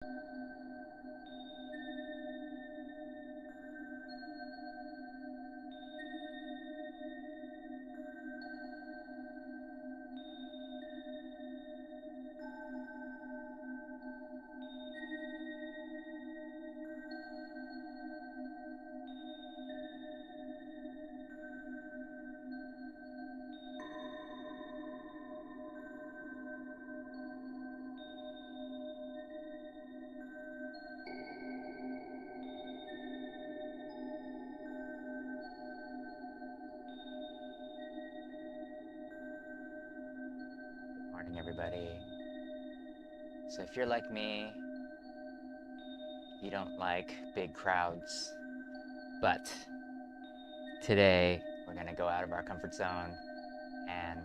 Morning, everybody. So if you're like me, you don't like big crowds, but today we're gonna go out of our comfort zone and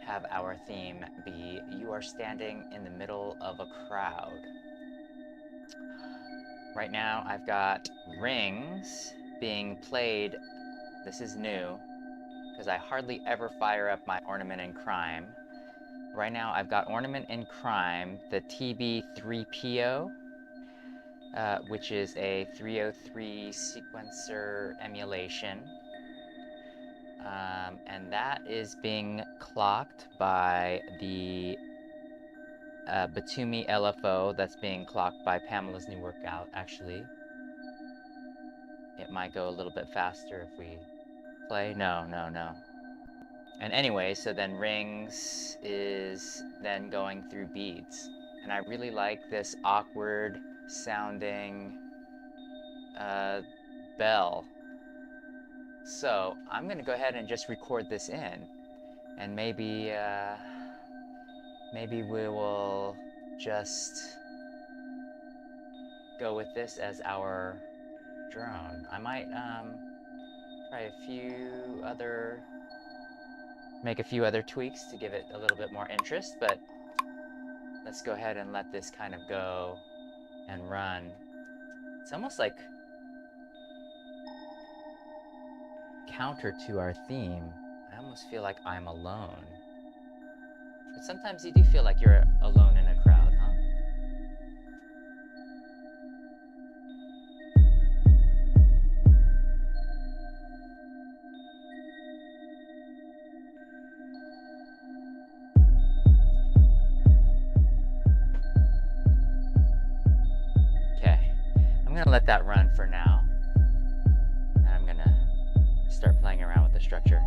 have our theme be you are standing in the middle of a crowd. Right now I've got rings being played. This is new because I hardly ever fire up my Ornament in Crime. Right now I've got Ornament in Crime, the TB3PO, which is a 303 sequencer emulation. And that is being clocked by the Batumi LFO that's being clocked by Pamela's new workout, actually. It might go a little bit faster if we play. No. And anyway, so then rings is then going through beads. And I really like this awkward sounding bell. So I'm gonna go ahead and just record this in. And maybe we will just go with this as our drone. I might try make a few other tweaks to give it a little bit more interest, but let's go ahead and let this kind of go and run. It's almost like counter to our theme. I almost feel like I'm alone. But sometimes you do feel like you're alone in a crowd, huh? Okay, I'm gonna let that run for now. And I'm gonna start playing around with the structure.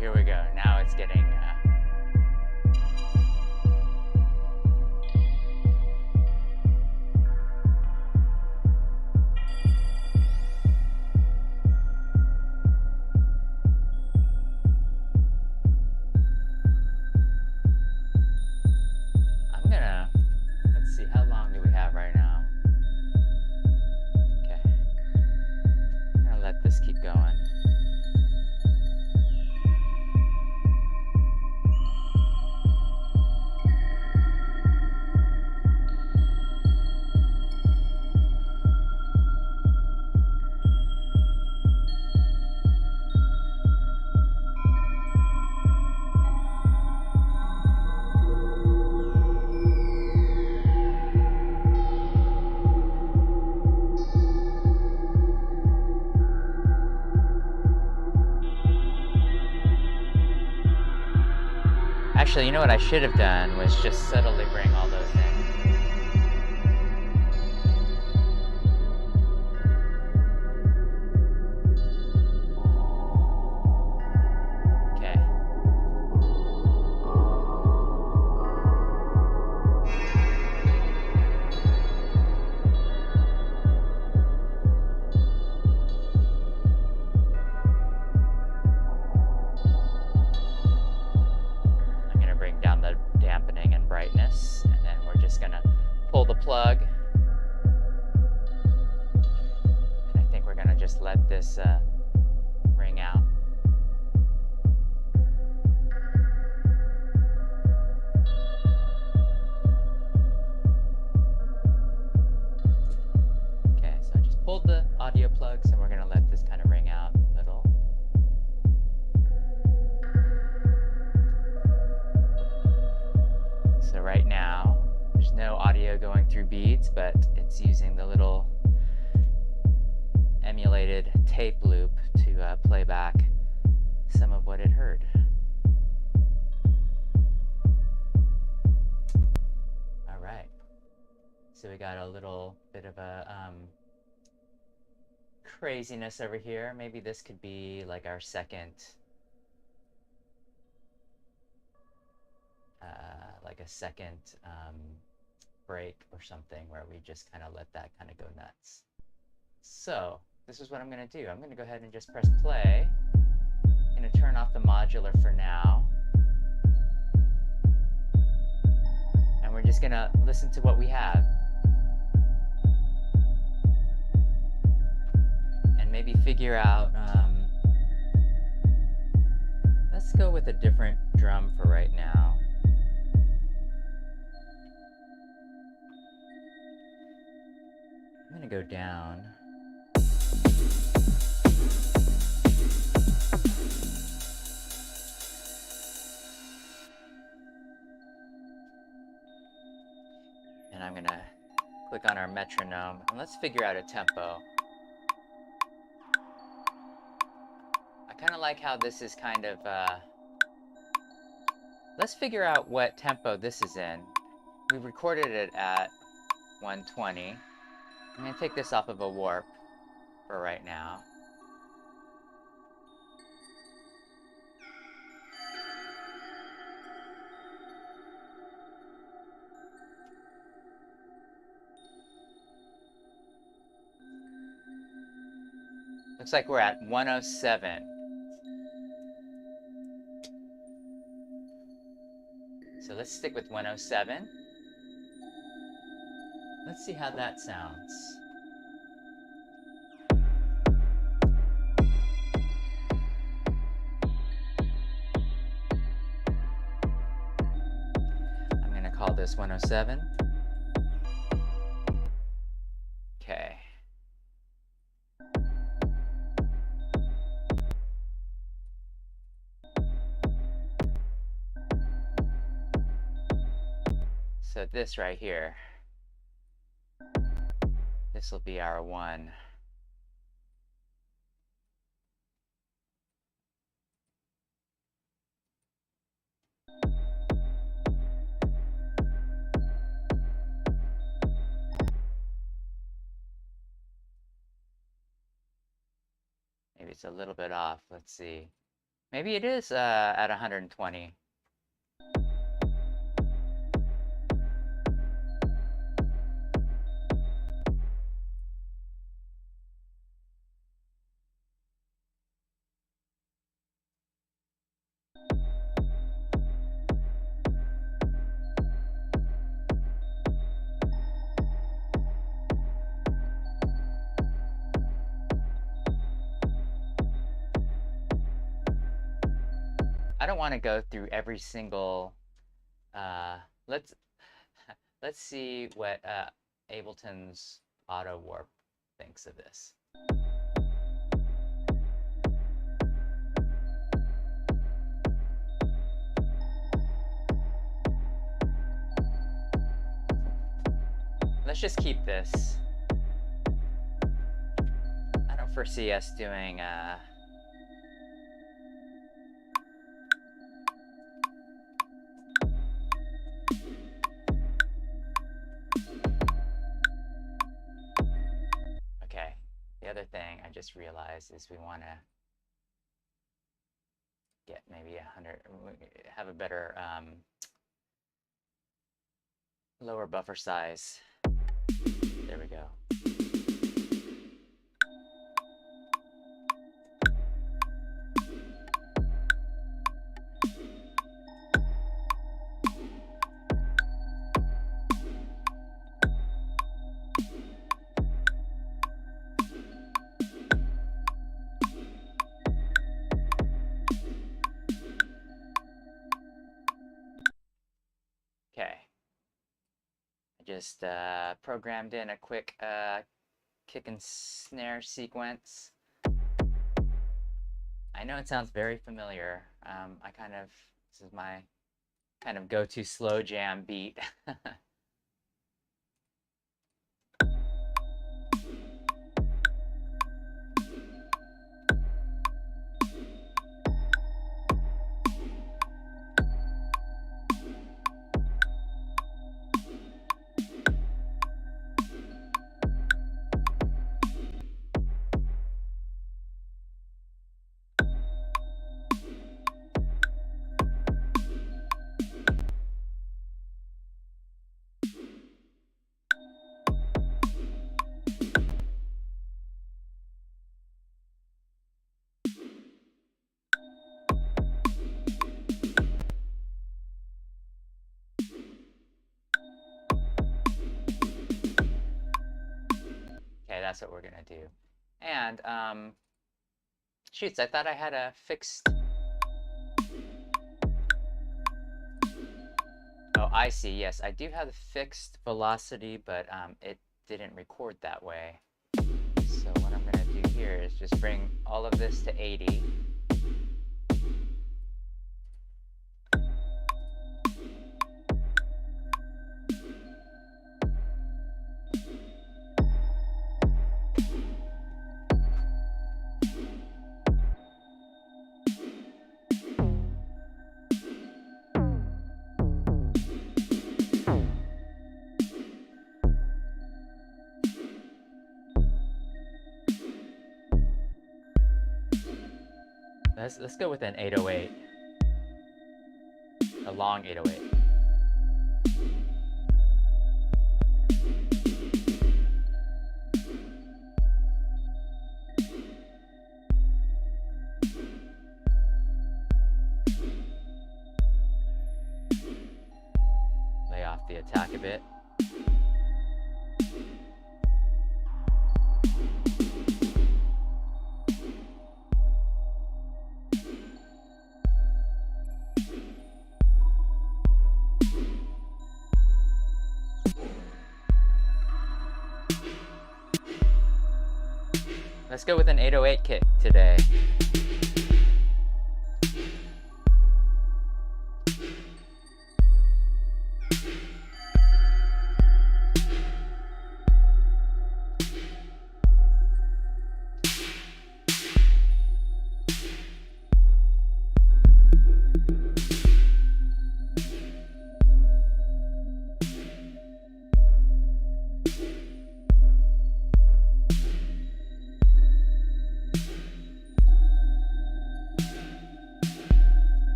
Here we go. Now it's getting let's see, how long do we have right now? Okay. I'm gonna let this keep going. Actually, you know what I should have done was just subtly bring all those in. just let this ring out. Okay, so I just pulled the audio plugs and we're gonna let this kind of ring out a little. So right now, there's no audio going through beads, but it's using the little emulated tape loop to play back some of what it heard. All right. So we got a little bit of a craziness over here. Maybe this could be like our second break or something where we just kind of let that kind of go nuts. So this is what I'm going to do. I'm going to go ahead and just press play. I'm going to turn off the modular for now. And we're just going to listen to what we have. And maybe figure out, let's go with a different drum for right now. I'm going to go down. And I'm going to click on our metronome and let's figure out a tempo. I kind of like how this is kind of, let's figure out what tempo this is in. We recorded it at 120. I'm going to take this off of a warp for right now. Looks like we're at 107. So let's stick with 107. Let's see how that sounds. I'm going to call this 107. Okay. So this right here, this will be our 1. Maybe it's a little bit off. Let's see. Maybe it is at 120. I don't want to go through every single, let's see what Ableton's Auto Warp thinks of this. Let's just keep this. I don't foresee us doing okay, the other thing I just realized is we want to get maybe 100, have a better lower buffer size. There we go. just programmed in a quick kick and snare sequence. I know it sounds very familiar. This is my kind of go-to slow jam beat. Okay, that's what we're gonna do. And shoots, I thought I had a fixed. Oh, I see. Yes, I do have a fixed velocity, but it didn't record that way. So what I'm gonna do here is just bring all of this to 80. Let's go with an 808. A long 808. Lay off the attack a bit. Let's go with an 808 kick today.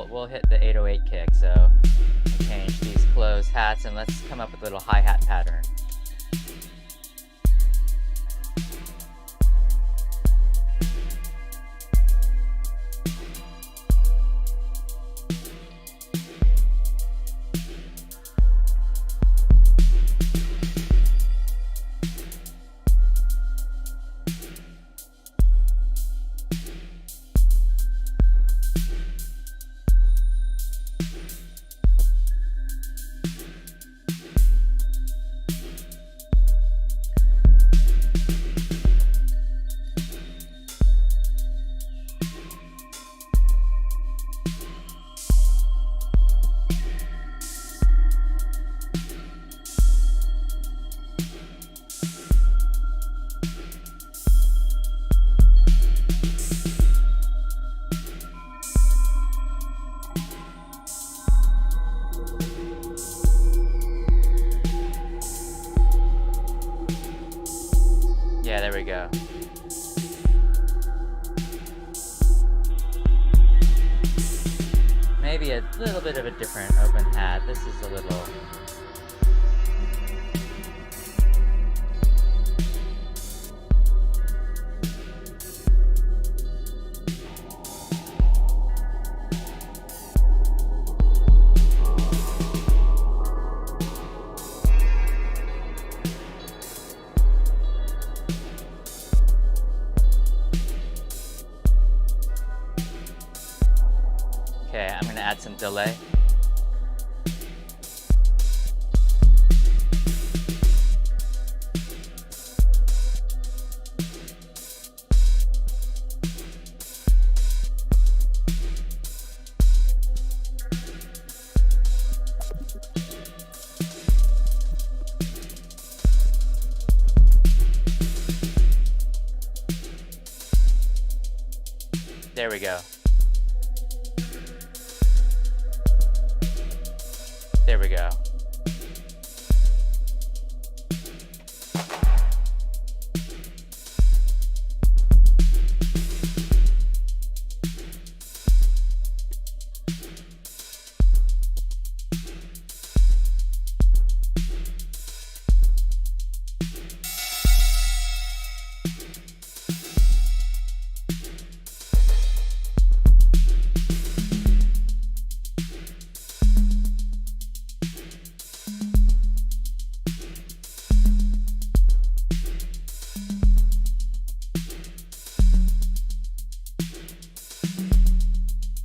We'll hit the 808 kick, so we'll change these closed hats and let's come up with a little hi-hat pattern. Yeah, there we go. Maybe a little bit of a different open hat. This is a little... Okay, I'm gonna add some delay. There we go. There we go.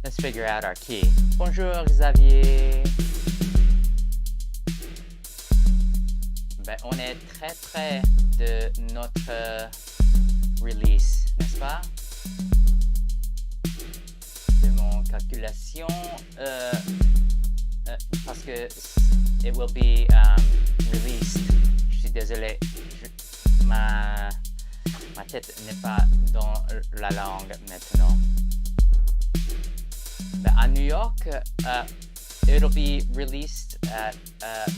Let's figure out our key. Bonjour Xavier. Ben, on est très près de notre release, n'est-ce pas? De mon calculation, parce que it will be released. Je suis désolé, ma tête n'est pas dans la langue maintenant. At New York, it'll be released at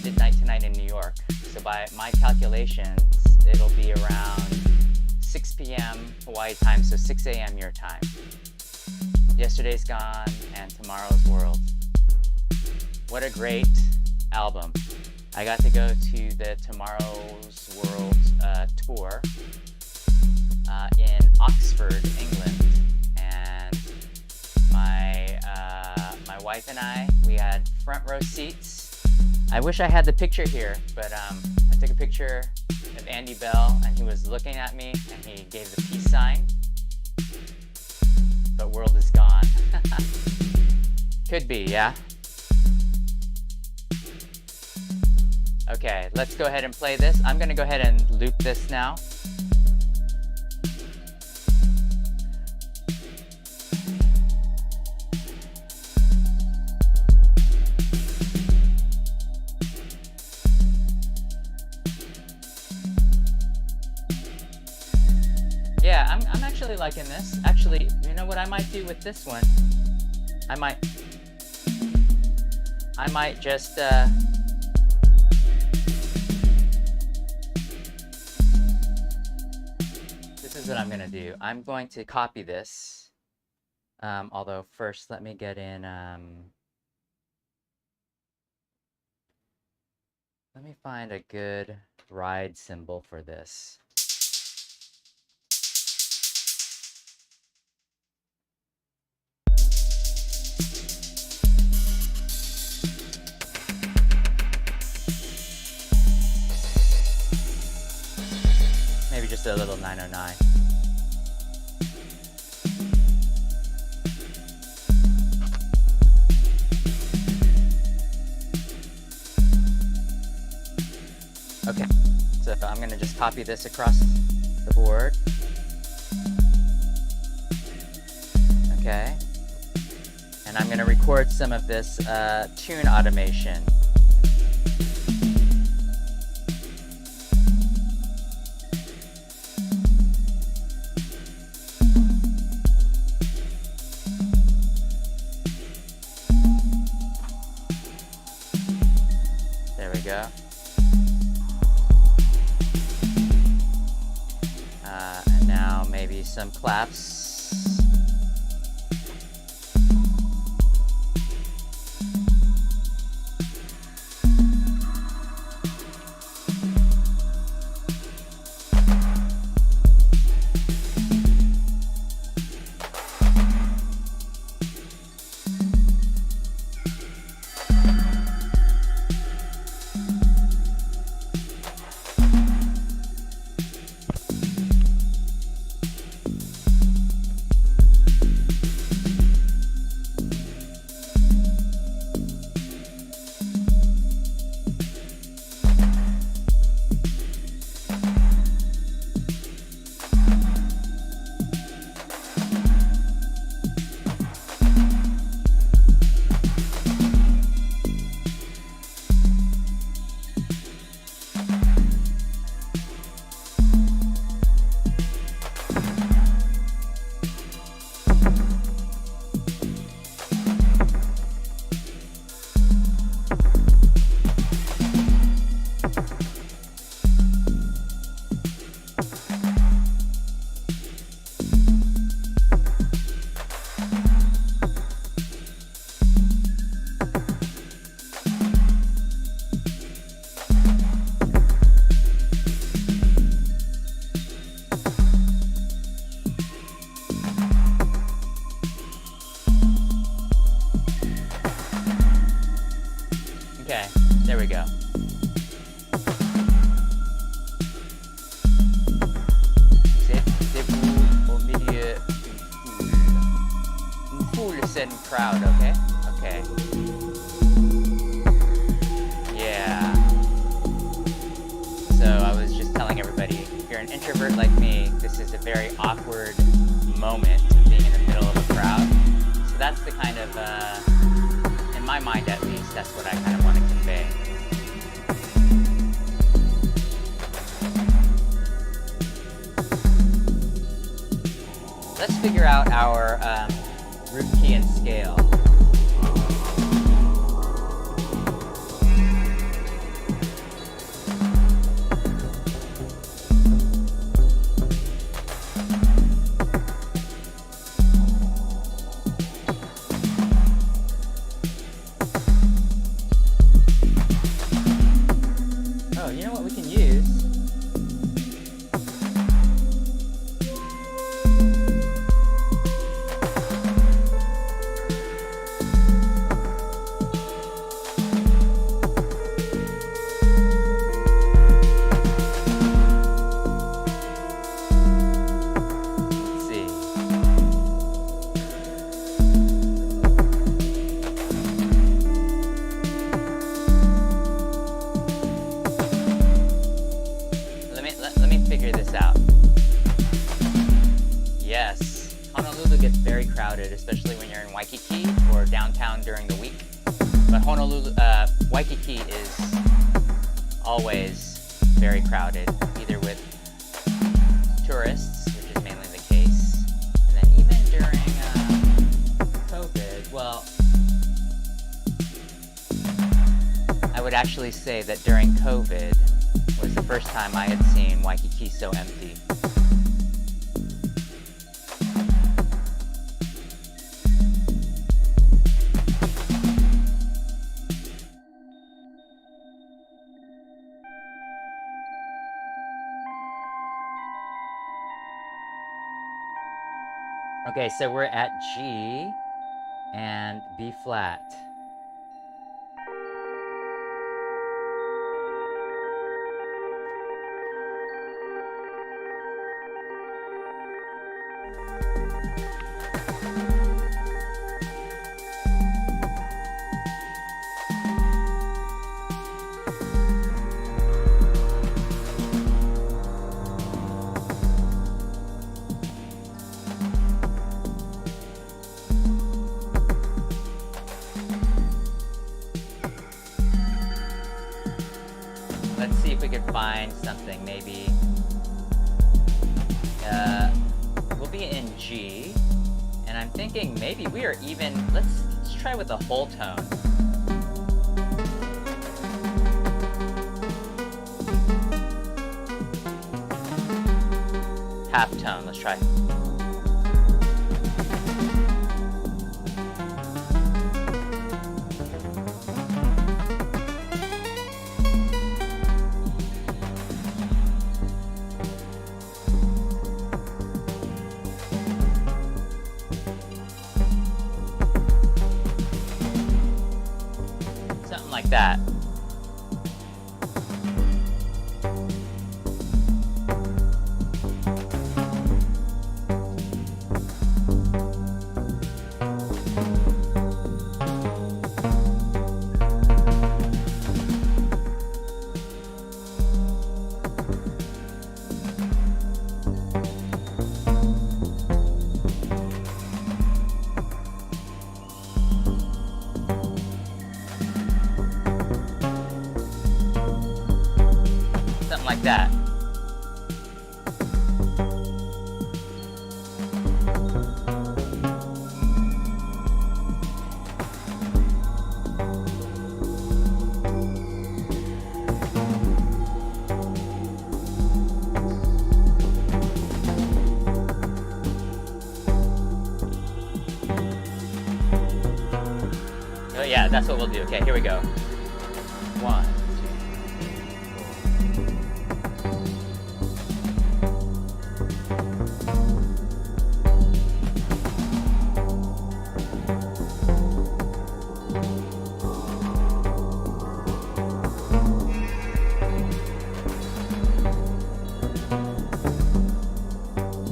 midnight tonight in New York. So by my calculations, it'll be around 6 p.m. Hawaii time, so 6 a.m. your time. Yesterday's Gone and Tomorrow's World. What a great album. I got to go to the Tomorrow's World tour in Oxford, England. My wife and I, we had front row seats. I wish I had the picture here, but I took a picture of Andy Bell and he was looking at me and he gave the peace sign. But World is Gone. Could be, yeah? Okay, let's go ahead and play this. I'm gonna go ahead and loop this now. Yeah, I'm actually liking this. Actually, you know what I might do with this one? I might just this is what I'm gonna do. I'm going to copy this. Although first let me get in let me find a good ride symbol for this. Maybe just a little 909. Okay, so I'm going to just copy this across the board. Okay, and I'm going to record some of this tune automation. There we go. And now maybe some claps. crowd, okay? Okay. Yeah. So I was just telling everybody, if you're an introvert like me, this is a very awkward moment of being in the middle of a crowd. So that's the kind of, in my mind at least, that's what I kind of want to convey. Let's figure out our root key and scale. Oh, you know what we can use? Let me figure this out. Yes, Honolulu gets very crowded, especially when you're in Waikiki or downtown during the week. But Waikiki is always very crowded, either with tourists, which is mainly the case, and then even during COVID, well, I would actually say that during COVID was the first time I had seen Waikiki so empty. Okay, so we're at G and B flat. Let's see if we can find something, maybe. We'll be in G, and I'm thinking maybe we are even, let's try with a whole tone. Half tone, let's try. Like that. Like that. Oh yeah, that's what we'll do. Okay, here we go. 1, 2, 4.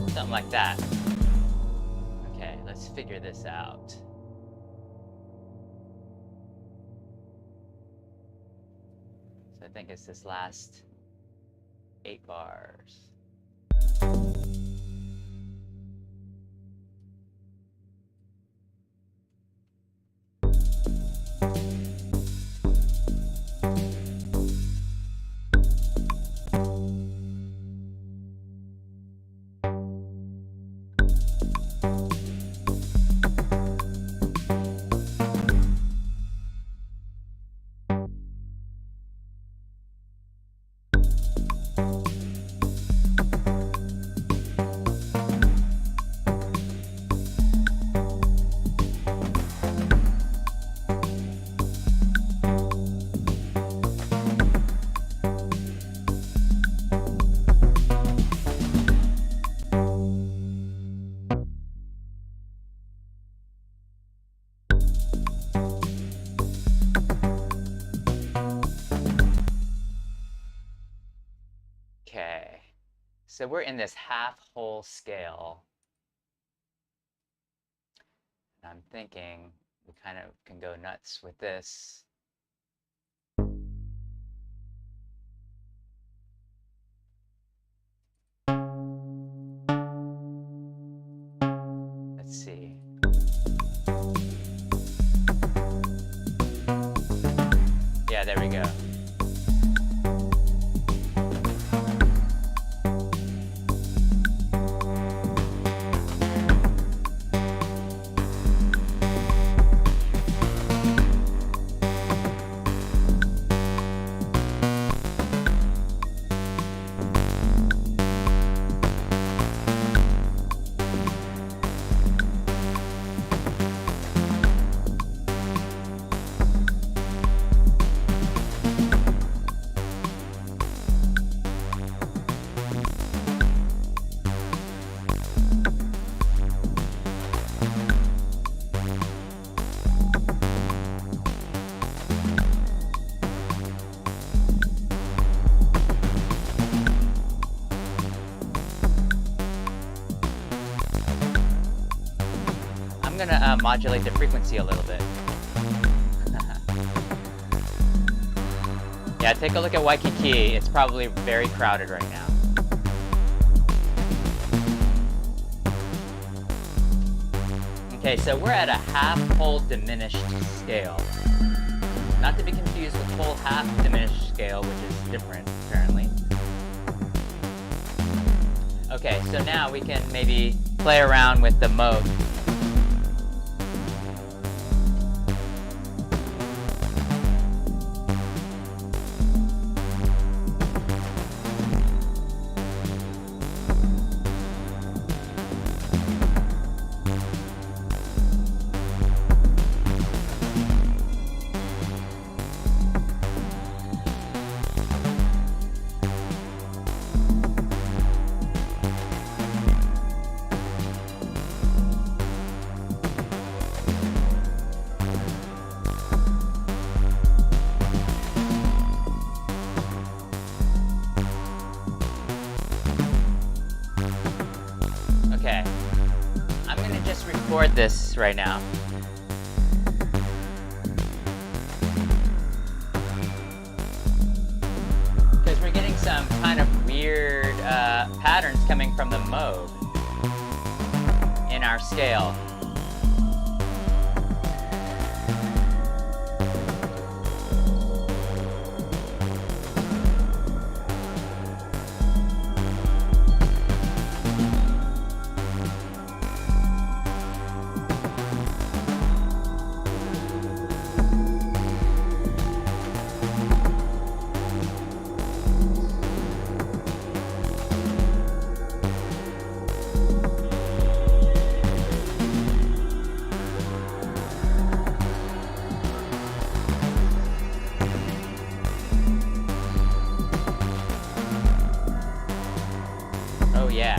Something like that. Okay, let's figure this out. think it's this last 8 bars. Okay, so we're in this half whole scale. And I'm thinking we kind of can go nuts with this. Let's see. Yeah, there we go. I'm gonna modulate the frequency a little bit. Yeah, take a look at Waikiki. It's probably very crowded right now. Okay, so we're at a half-whole diminished scale. Not to be confused with full half diminished scale, which is different, apparently. Okay, so now we can maybe play around with the mode. Okay, I'm gonna just record this right now. Because we're getting some kind of weird patterns coming from the mode in our scale. Oh yeah.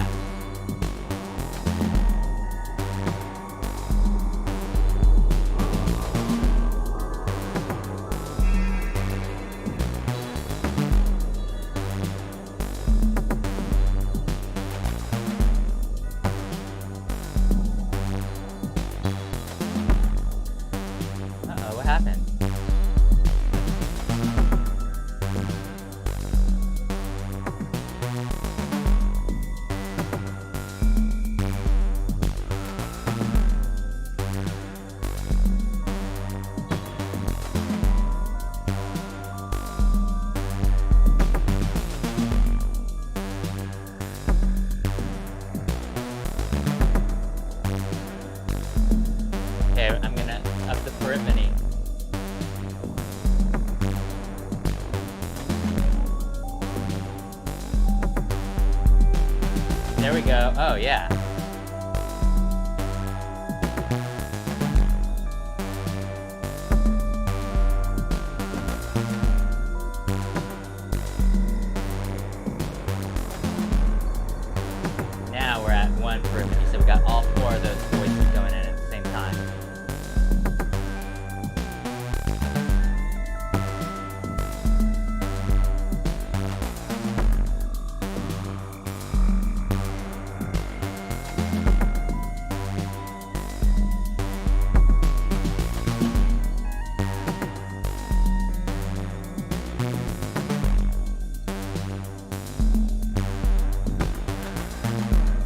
Uh-oh, what happened? There we go. Oh, yeah. Now we're at 1 for me, so we got all 4 of those voices going in at the same time.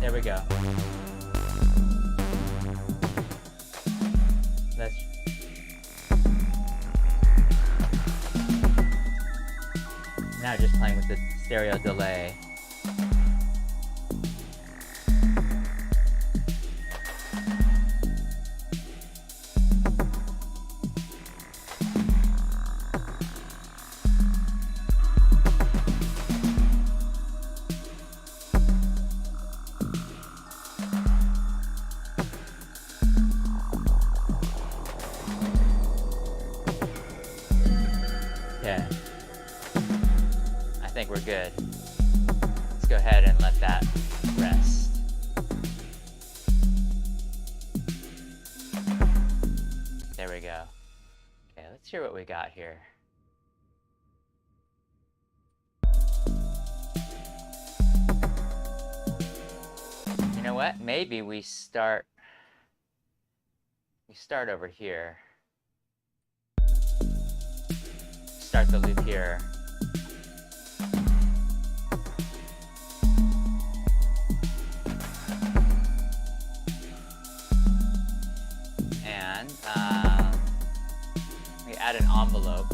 There we go. Let's... Now just playing with the stereo delay. Okay. I think we're good. Let's go ahead and let that rest. There we go. Okay, let's hear what we got here. You know what? Maybe we start over here. Start the loop here. And we add an envelope.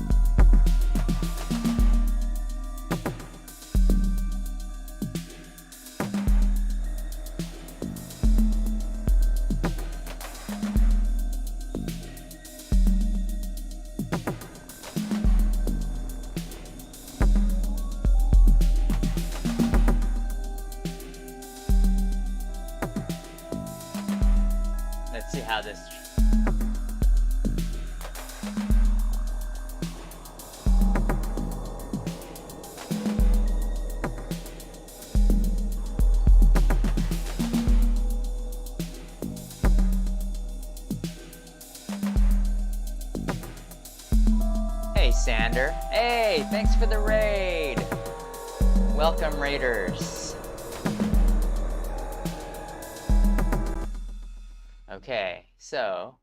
Let's see how this... Hey, Sander. Hey, thanks for the raid. Welcome, Raiders. Okay, so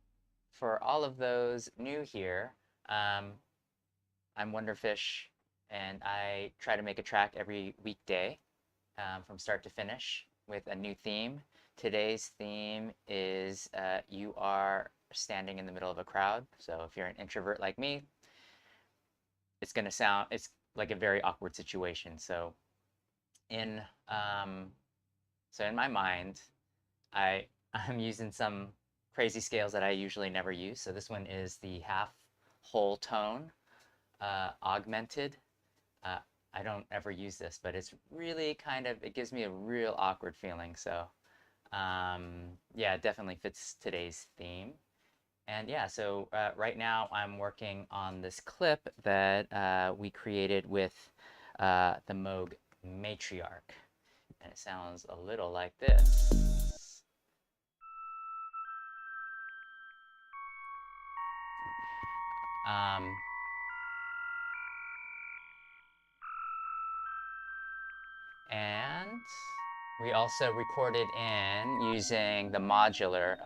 for all of those new here, I'm Wonderfish, and I try to make a track every weekday from start to finish with a new theme. Today's theme is you are standing in the middle of a crowd. So if you're an introvert like me, it's like a very awkward situation. So in my mind, I'm using some crazy scales that I usually never use. So this one is the half whole tone augmented. I don't ever use this, but it's really it gives me a real awkward feeling. So yeah, it definitely fits today's theme. And yeah, so right now I'm working on this clip that we created with the Moog Matriarch. And it sounds a little like this. And we also recorded in using the modular.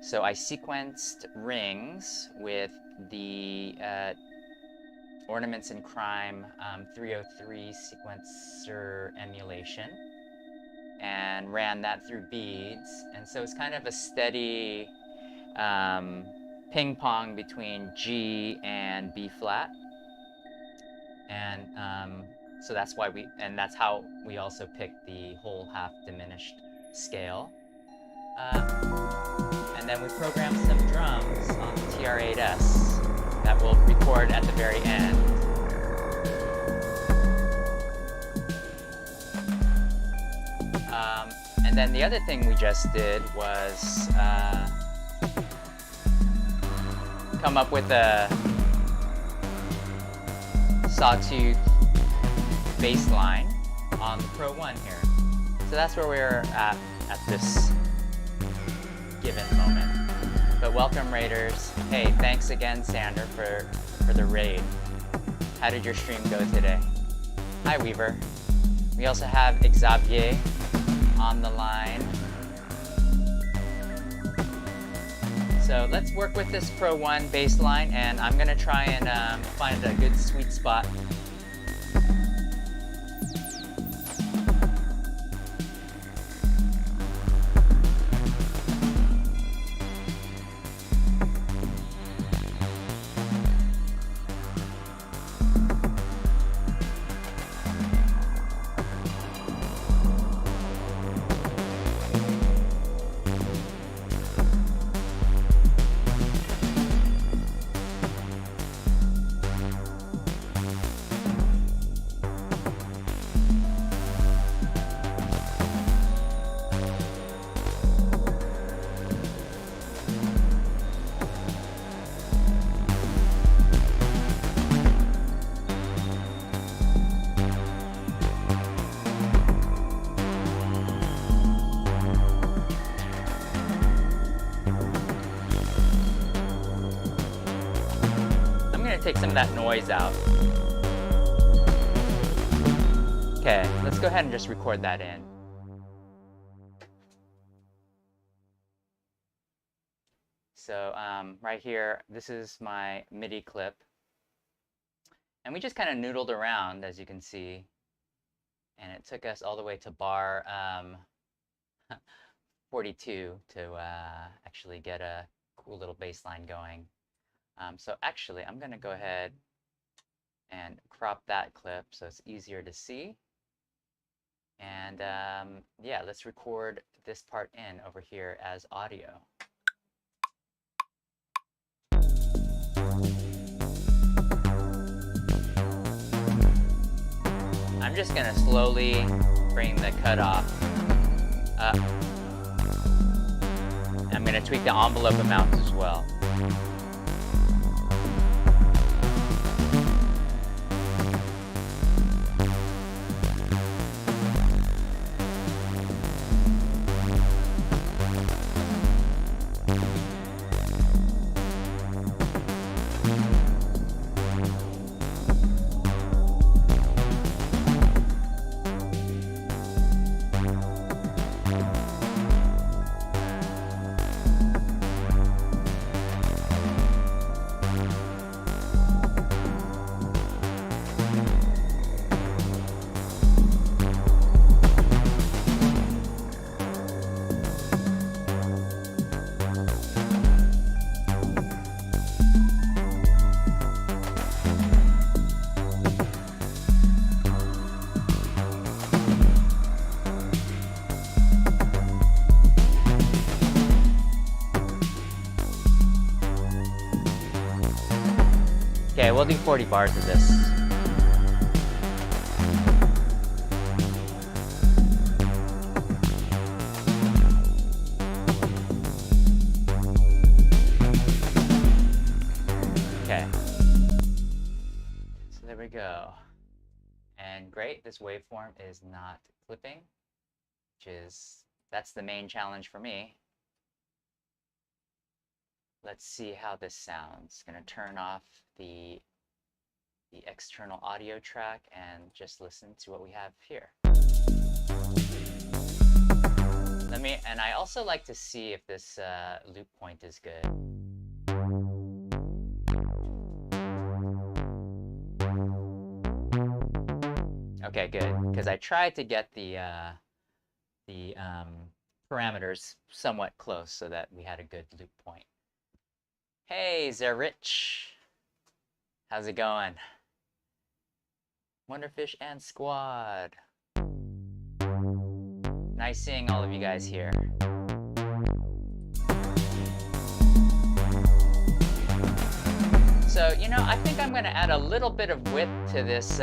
So I sequenced rings with the Ornaments in Crime 303 sequencer emulation and ran that through beads. And so it's kind of a steady ping pong between G and B flat. And so that's how we also picked the whole half diminished scale. And then we programmed some drums on the TR-8S that we'll record at the very end. And then the other thing we just did was come up with a sawtooth bass line on the Pro 1 here. So that's where we're at this given moment. But welcome, Raiders. Hey, thanks again, Sander, for the raid. How did your stream go today? Hi, Weaver. We also have Xavier on the line. So let's work with this Pro 1 bass line, and I'm gonna try and find a good sweet spot. Take some of that noise out. Okay, let's go ahead and just record that in. So right here, this is my MIDI clip. And we just kind of noodled around, as you can see. And it took us all the way to bar 42 to actually get a cool little bass line going. So actually, I'm going to go ahead and crop that clip so it's easier to see. And yeah, let's record this part in over here as audio. I'm just going to slowly bring the cutoff up. I'm going to tweak the envelope amounts as well. Okay, we'll do 40 bars of this. Okay. So there we go. And great, this waveform is not clipping, that's the main challenge for me. Let's see how this sounds. Gonna turn off the external audio track and just listen to what we have here. And I also like to see if this loop point is good. Okay, good, because I tried to get the parameters somewhat close so that we had a good loop point. Hey, Zerich. How's it going? Wonderfish and Squad. Nice seeing all of you guys here. So, you know, I think I'm going to add a little bit of width to this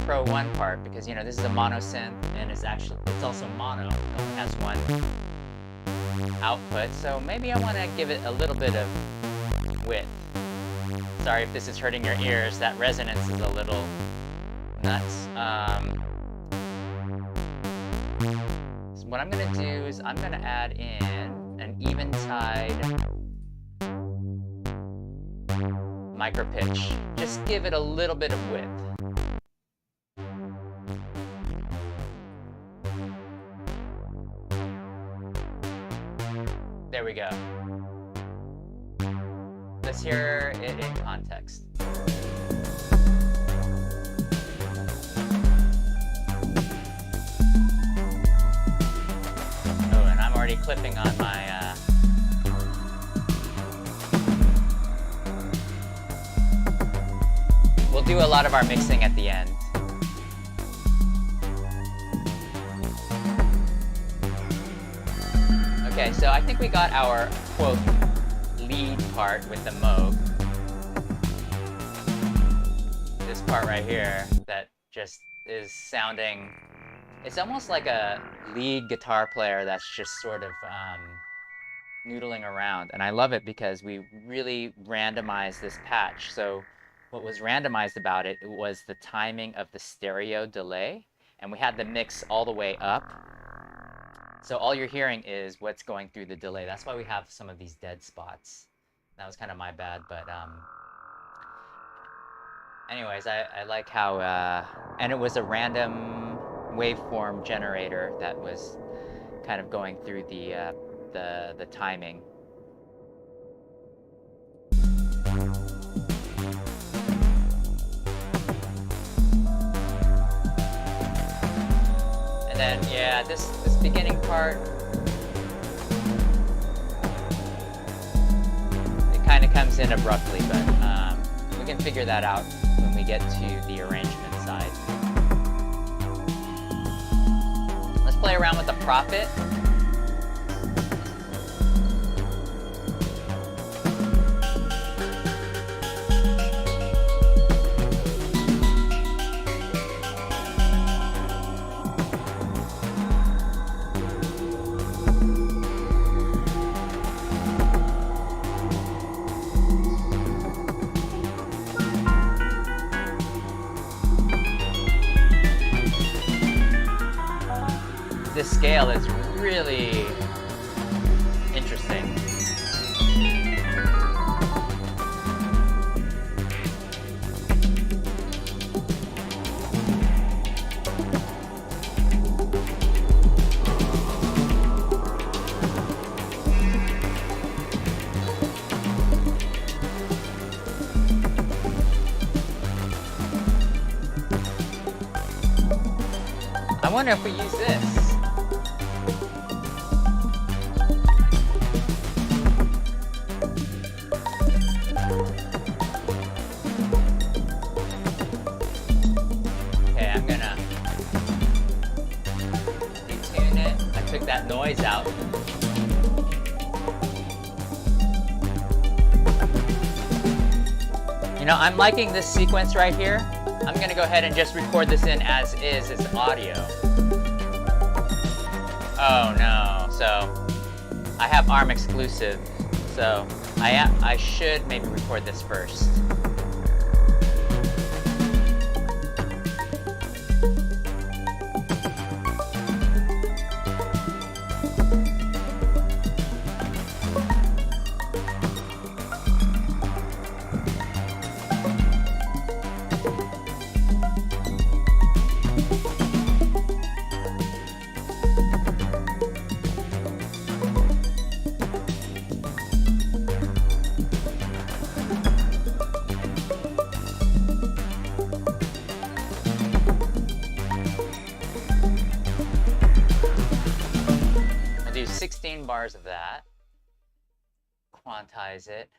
Pro 1 part because, you know, this is a mono synth and it's also mono. It only has one output. So maybe I want to give it a little bit of width. Sorry if this is hurting your ears. That resonance is a little nuts. So what I'm going to do is I'm going to add in an Eventide micro pitch. Just give it a little bit of width. There we go. Let's hear it in context. Oh, and I'm already clipping on my we'll do a lot of our mixing at the end. Okay, so I think we got our, quote, lead part with the Moog. This part right here that just is sounding, it's almost like a lead guitar player that's just sort of noodling around. And I love it because we really randomized this patch. So what was randomized about it was the timing of the stereo delay, and we had the mix all the way up. So all you're hearing is what's going through the delay. That's why we have some of these dead spots. That was kind of my bad, but anyways, I like how, and it was a random waveform generator that was kind of going through the timing. And then, yeah, this beginning part, it kind of comes in abruptly, but we can figure that out when we get to the arrangement side. Let's play around with the Prophet. This scale is really interesting. I wonder if we use this. That noise out. You know, I'm liking this sequence right here. I'm gonna go ahead and just record this in as is as audio. Oh no, so I have ARM exclusive, so I should maybe record this first. I'll do 16 bars of that, quantize it,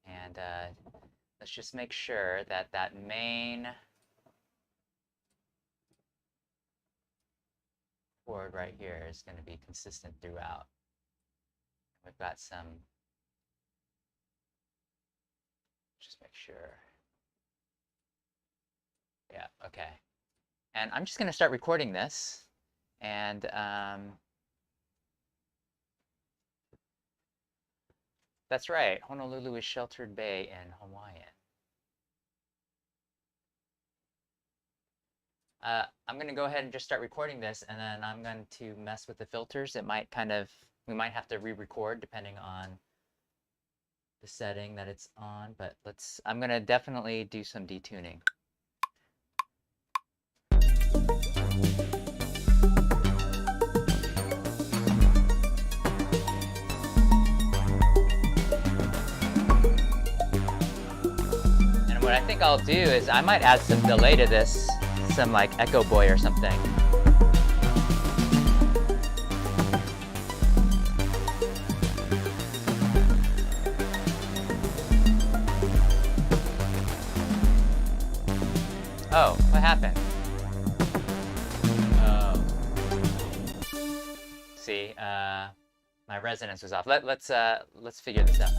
and let's just make sure that that main chord right here is going to be consistent throughout. We've got some, just make sure. Yeah, okay. And I'm just going to start recording this. And that's right, Honolulu is Sheltered Bay in Hawaiian. I'm going to go ahead and just start recording this, and then I'm going to mess with the filters. It might we might have to re-record depending on the setting that it's on, but I'm going to definitely do some detuning. And what I think I'll do is I might add some delay to this, some like Echo Boy or something. Oh, what happened? Oh. See, my resonance was off. Let's figure this out.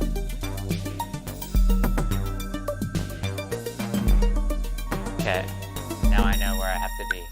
Okay, now I know where I have to be.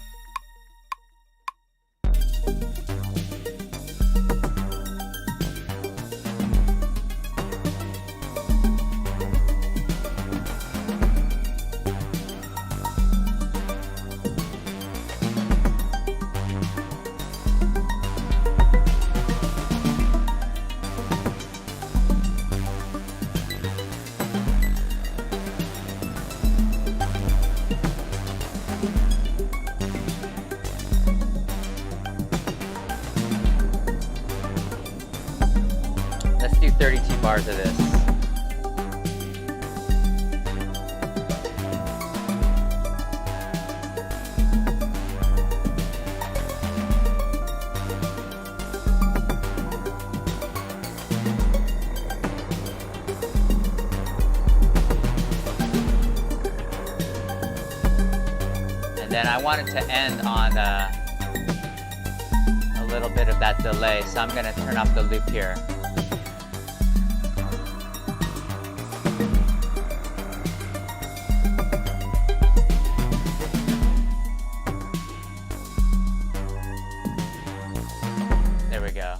Let's do 32 bars of this. And then I want it to end on a little bit of that delay, so I'm going to turn off the loop here. There we go.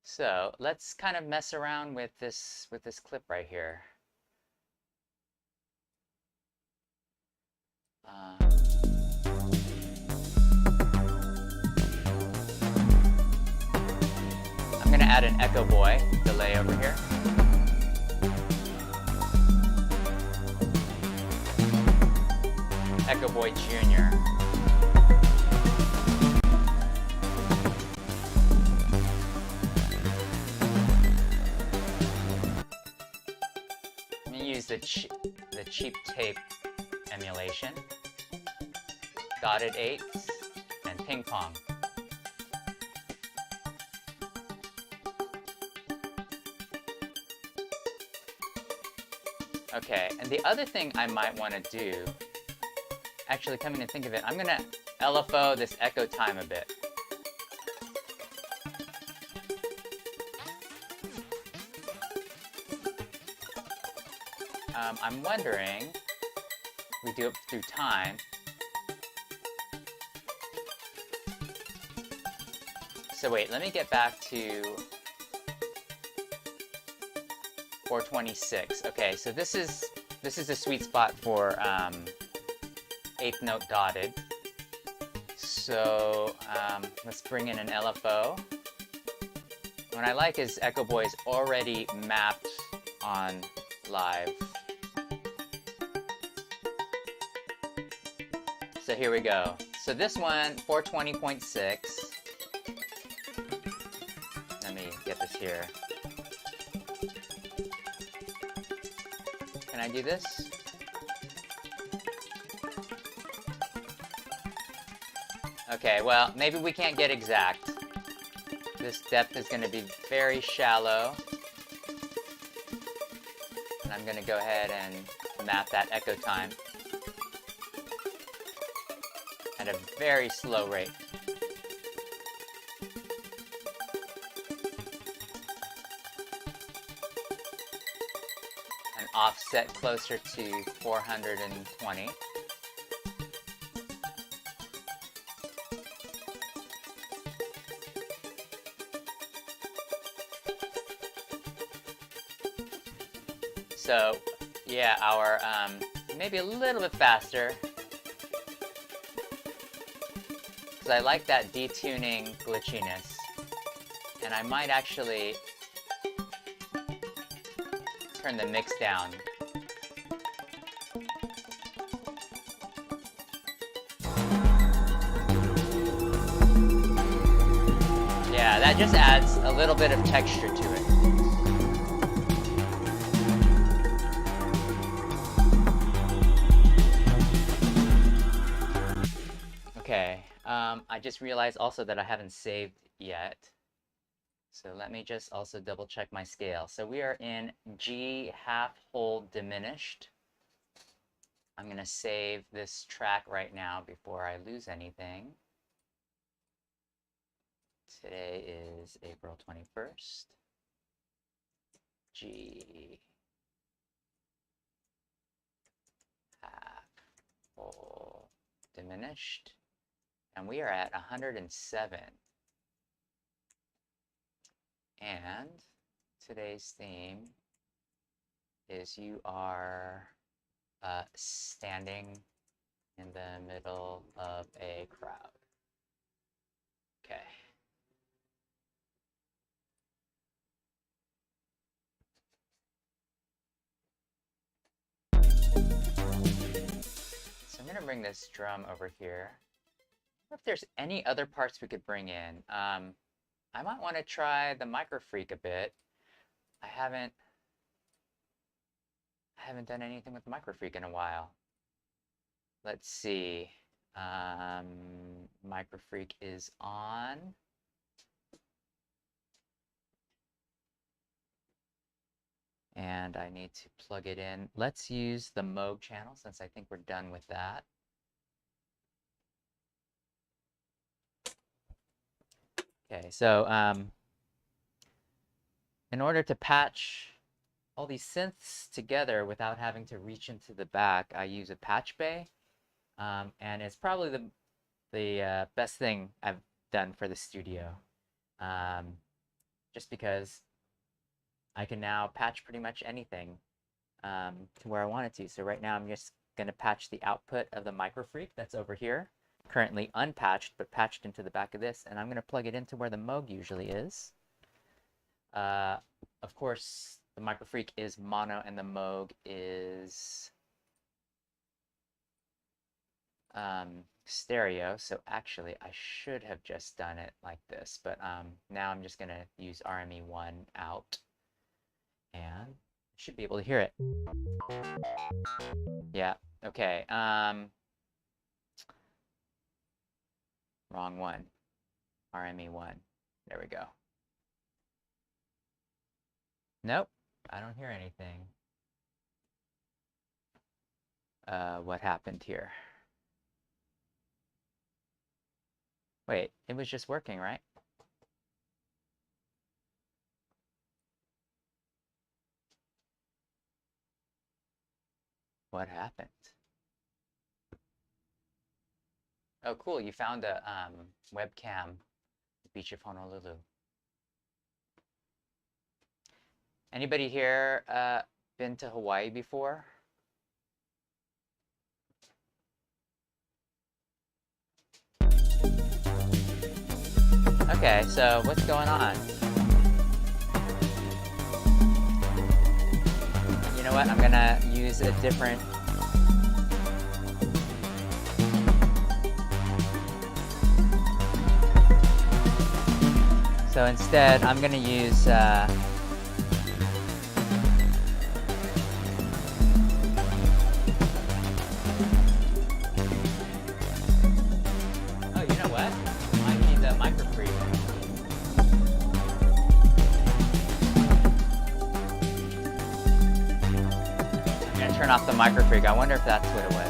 So let's kind of mess around with this clip right here. I'm going to add an Echo Boy delay over here. Echo Boy Jr. I'm going to use the Cheap Tape emulation, dotted eighths, and ping pong. Okay, and the other thing I might want to do, actually coming to think of it, I'm going to LFO this echo time a bit. I'm wondering, we do it through time. So wait, let me get back to 426. Okay, so this is a sweet spot for eighth note dotted. So let's bring in an LFO. What I like is Echo Boy is already mapped on live. So here we go. So this one, 420.6. Let me get this here. Can I do this? Okay, well, maybe we can't get exact. This depth is going to be very shallow. And I'm going to go ahead and map that echo time at a very slow rate. And offset closer to 420. So yeah, our maybe a little bit faster, because I like that detuning glitchiness, and I might actually turn the mix down. Yeah, that just adds a little bit of texture to it. Okay, I just realized also that I haven't saved yet. So let me just also double check my scale. So we are in G half whole diminished. I'm going to save this track right now before I lose anything. Today is April 21st. G half whole diminished. And we are at 107. And today's theme is you are standing in the middle of a crowd. Okay. So I'm going to bring this drum over here. I wonder if there's any other parts we could bring in. I might want to try the Microfreak a bit. I haven't done anything with Microfreak in a while. Let's see. Microfreak is on. And I need to plug it in. Let's use the Moog channel since I think we're done with that. Okay, so in order to patch all these synths together without having to reach into the back, I use a patch bay, and it's probably the best thing I've done for the studio, just because I can now patch pretty much anything to where I want it to. So right now I'm just going to patch the output of the Microfreak that's over here, currently unpatched but patched into the back of this, and I'm going to plug it into where the Moog usually is. Of course, the Microfreak is mono and the Moog is stereo, so actually I should have just done it like this, but now I'm just going to use RME1 out, and should be able to hear it. Yeah, okay. Wrong one. RME1. There we go. Nope, I don't hear anything. What happened here? Wait, it was just working, right? What happened? Oh, cool, you found a webcam at Beach of Honolulu. Anybody here been to Hawaii before? Okay, so what's going on? You know what? I'm gonna use a different... So instead, I'm gonna use... Oh, you know what? I need the Microfreak. I'm gonna turn off the Microfreak. I wonder if that's what it was.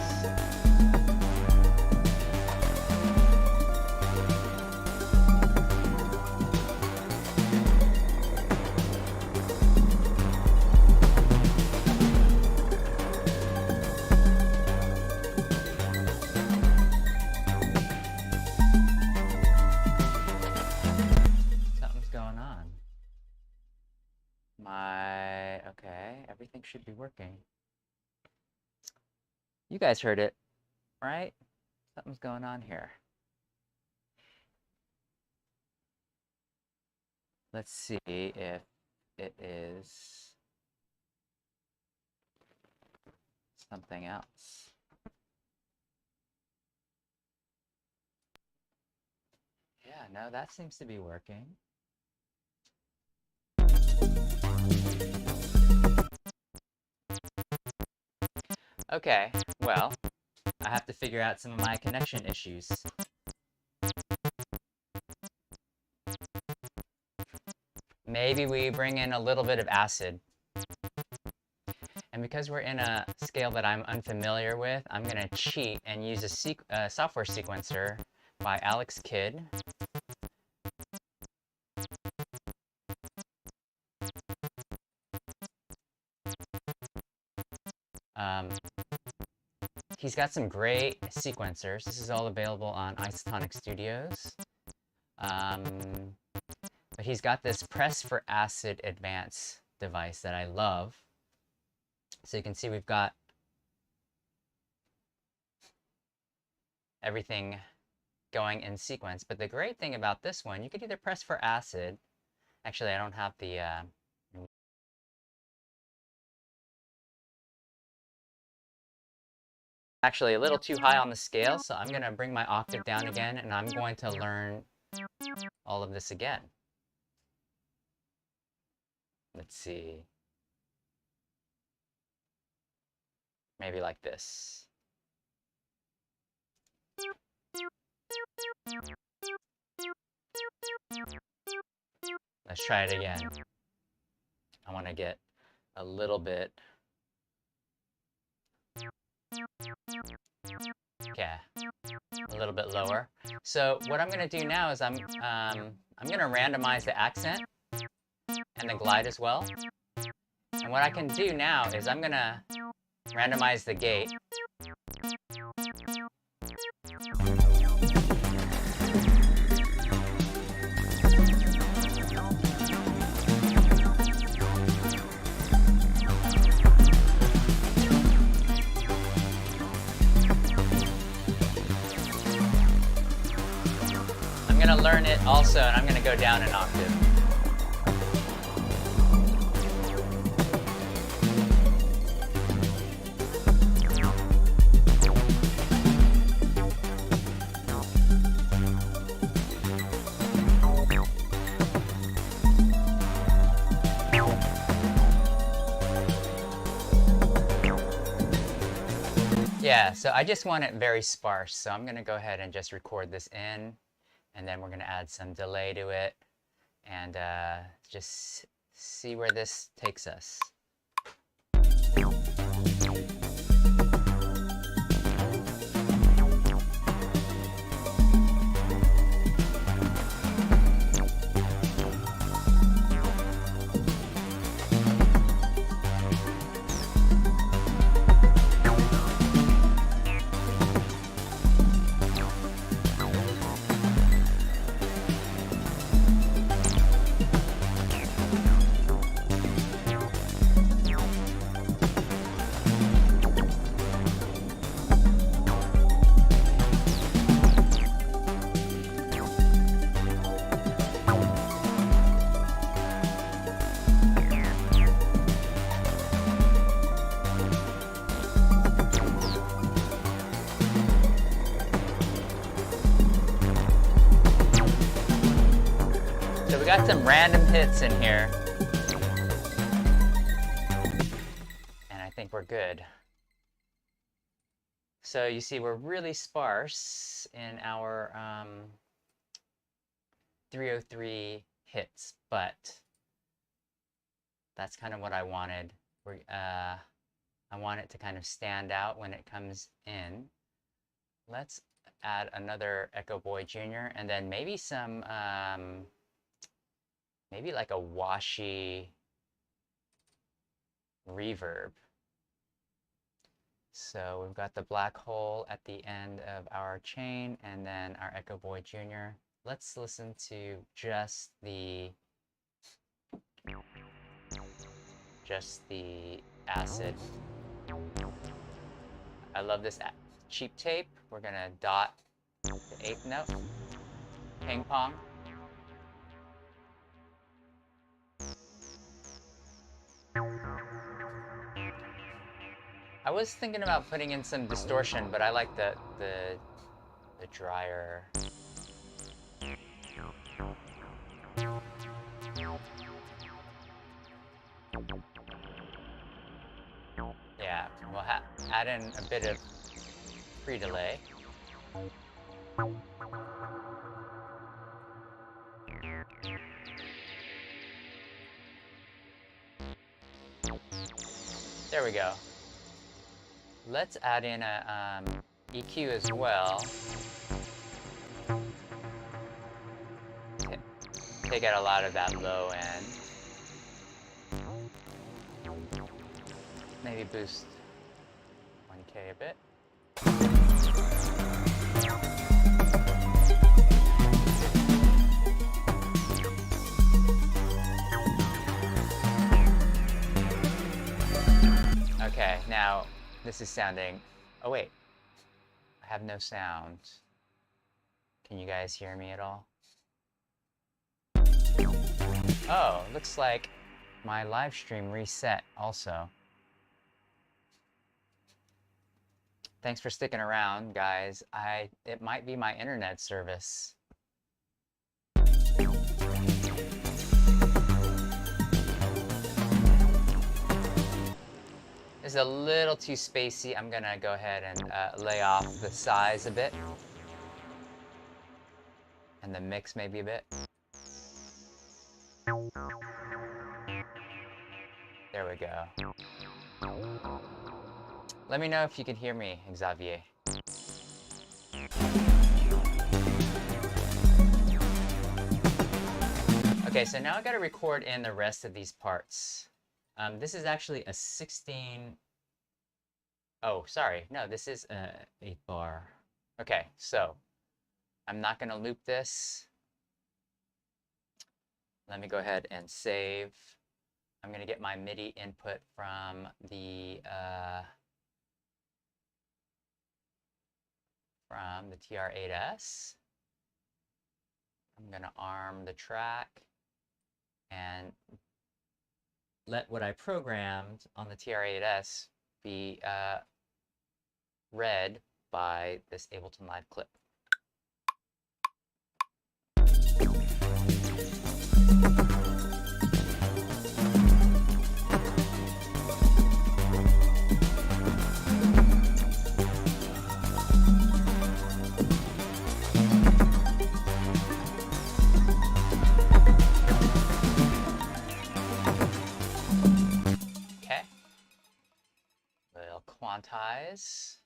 think should be working. You guys heard it, right? Something's going on here. Let's see if it is something else. Yeah, no, that seems to be working. Okay, well, I have to figure out some of my connection issues. Maybe we bring in a little bit of acid. And because we're in a scale that I'm unfamiliar with, I'm going to cheat and use a software sequencer by Alex Kidd. He's got some great sequencers. This is all available on Isotonic Studios. But he's got this Press for Acid Advance device that I love. So you can see we've got everything going in sequence. But the great thing about this one, you could either press for acid. Actually, I don't have the... actually a little too high on the scale, so I'm going to bring my octave down again, and I'm going to learn all of this again. Let's see. Maybe like this. Let's try it again. I want to get a little bit... Okay, a little bit lower. So what I'm going to do now is I'm going to randomize the accent and the glide as well. And what I can do now is I'm going to randomize the gate. I'm going to learn it also, and I'm going to go down an octave. Yeah, so I just want it very sparse, so I'm going to go ahead and just record this in, and then we're going to add some delay to it, and just see where this takes us. So we got some random hits in here. And I think we're good. So you see we're really sparse in our 303 hits, but that's kind of what I wanted. I want it to kind of stand out when it comes in. Let's add another Echo Boy Jr. and then maybe some maybe like a washy reverb. So we've got the black hole at the end of our chain and then our Echo Boy Jr. Let's listen to just the acid. I love this cheap tape. We're gonna dot the 8th note. Ping pong. I was thinking about putting in some distortion, but I like the drier. Yeah, we'll add in a bit of pre-delay. There we go. Let's add in a EQ as well. Take out a lot of that low end. Maybe boost 1K a bit. Okay, now this is sounding... Oh wait, I have no sound. Can you guys hear me at all? Oh, looks like my live stream reset also. Thanks for sticking around, guys. It might be my internet service. It's a little too spacey. I'm gonna go ahead and lay off the size a bit. And the mix maybe a bit. There we go. Let me know if you can hear me, Xavier. Okay, so now I gotta record in the rest of these parts. This is actually a 16... Oh, sorry. No, this is a 8-bar. Okay, so I'm not gonna loop this. Let me go ahead and save. I'm gonna get my MIDI input from the TR-8S. I'm gonna arm the track and let what I programmed on the TR-8S be read by this Ableton Live clip. Quantize.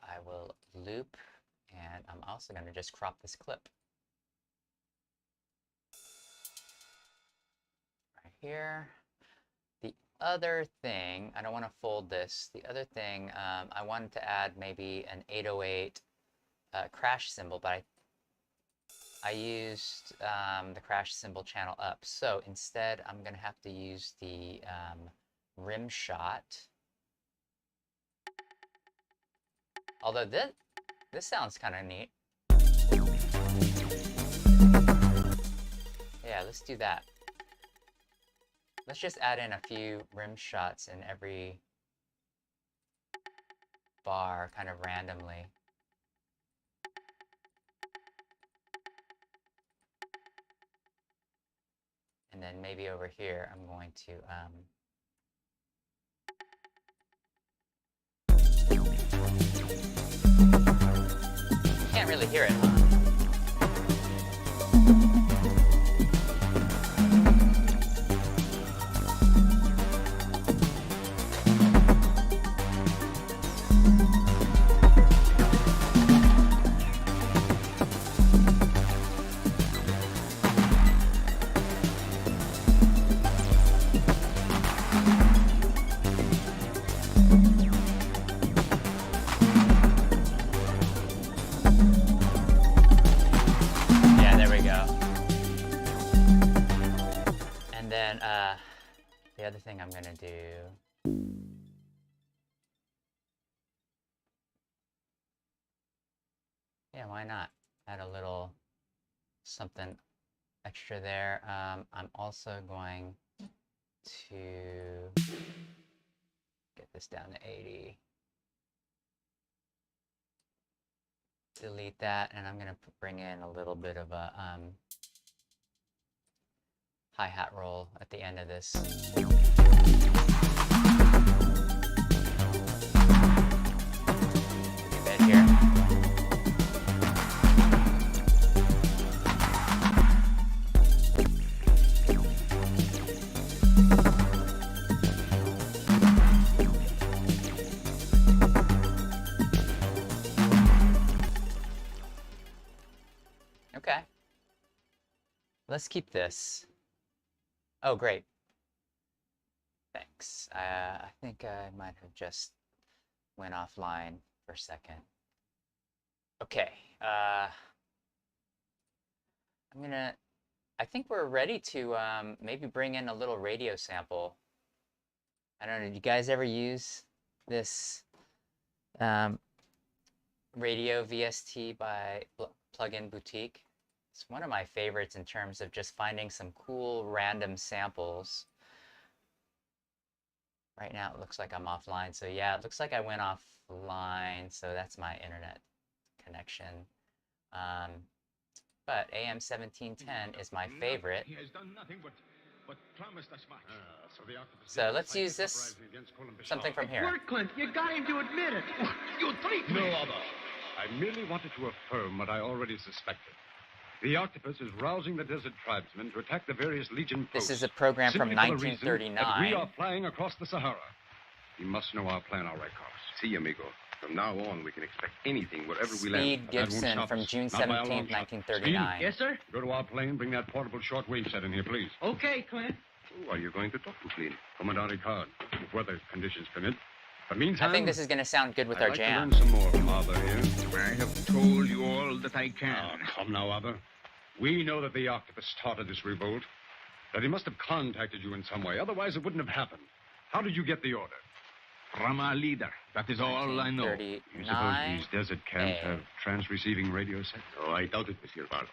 I will loop, and I'm also going to just crop this clip. Right here. The other thing, I don't want to fold this. The other thing, I wanted to add maybe an 808 crash cymbal, but I used the crash cymbal channel up. So instead, I'm going to have to use the rim shot. Although this sounds kind of neat. Yeah, let's do that. Let's just add in a few rim shots in every bar kind of randomly. And then maybe over here, I'm going to can't really hear it, huh? other thing I'm gonna do. Yeah, why not? Add a little something extra there. I'm also going to get this down to 80. Delete that, and I'm gonna bring in a little bit of a hi-hat roll at the end of this. A bit here. Okay. Let's keep this. Oh, great. Thanks. I think I might have just went offline for a second. Okay. I think we're ready to maybe bring in a little radio sample. I don't know, did you guys ever use this Radio VST by Plugin Boutique? It's one of my favorites in terms of just finding some cool random samples. Right now it looks like I'm offline, so yeah, it looks like I went offline, so that's my internet connection. But AM 1710 is my favorite. He has done nothing but promised us much. So let's use this, something from here. Word, Clint, you got him to admit it. You treat me. No other. I merely wanted to affirm what I already suspected. The octopus is rousing the desert tribesmen to attack the various Legion posts. This is a program from simply for the reason 1939. that we are flying across the Sahara. He must know our plan, all right, Carlos. See, amigo. From now on, we can expect anything wherever we land. Speed Gibson from June 17th, 1939. Yes, sir? Go to our plane, bring that portable shortwave set in here, please. Okay, Clint. Who are you going to talk to, Clean? Commandant Ricard, if weather conditions permit. But meantime, I think this is going to sound good with I'd our like jam. to learn some more from Arthur here. I have told you all that I can. Oh, come now, Arthur. We know that the octopus started this revolt, that he must have contacted you in some way. Otherwise, it wouldn't have happened. How did you get the order? From our leader. That is all I know. You suppose 1939. these desert camps have trans-receiving radio sets? Oh, I doubt it, Monsieur Barlow.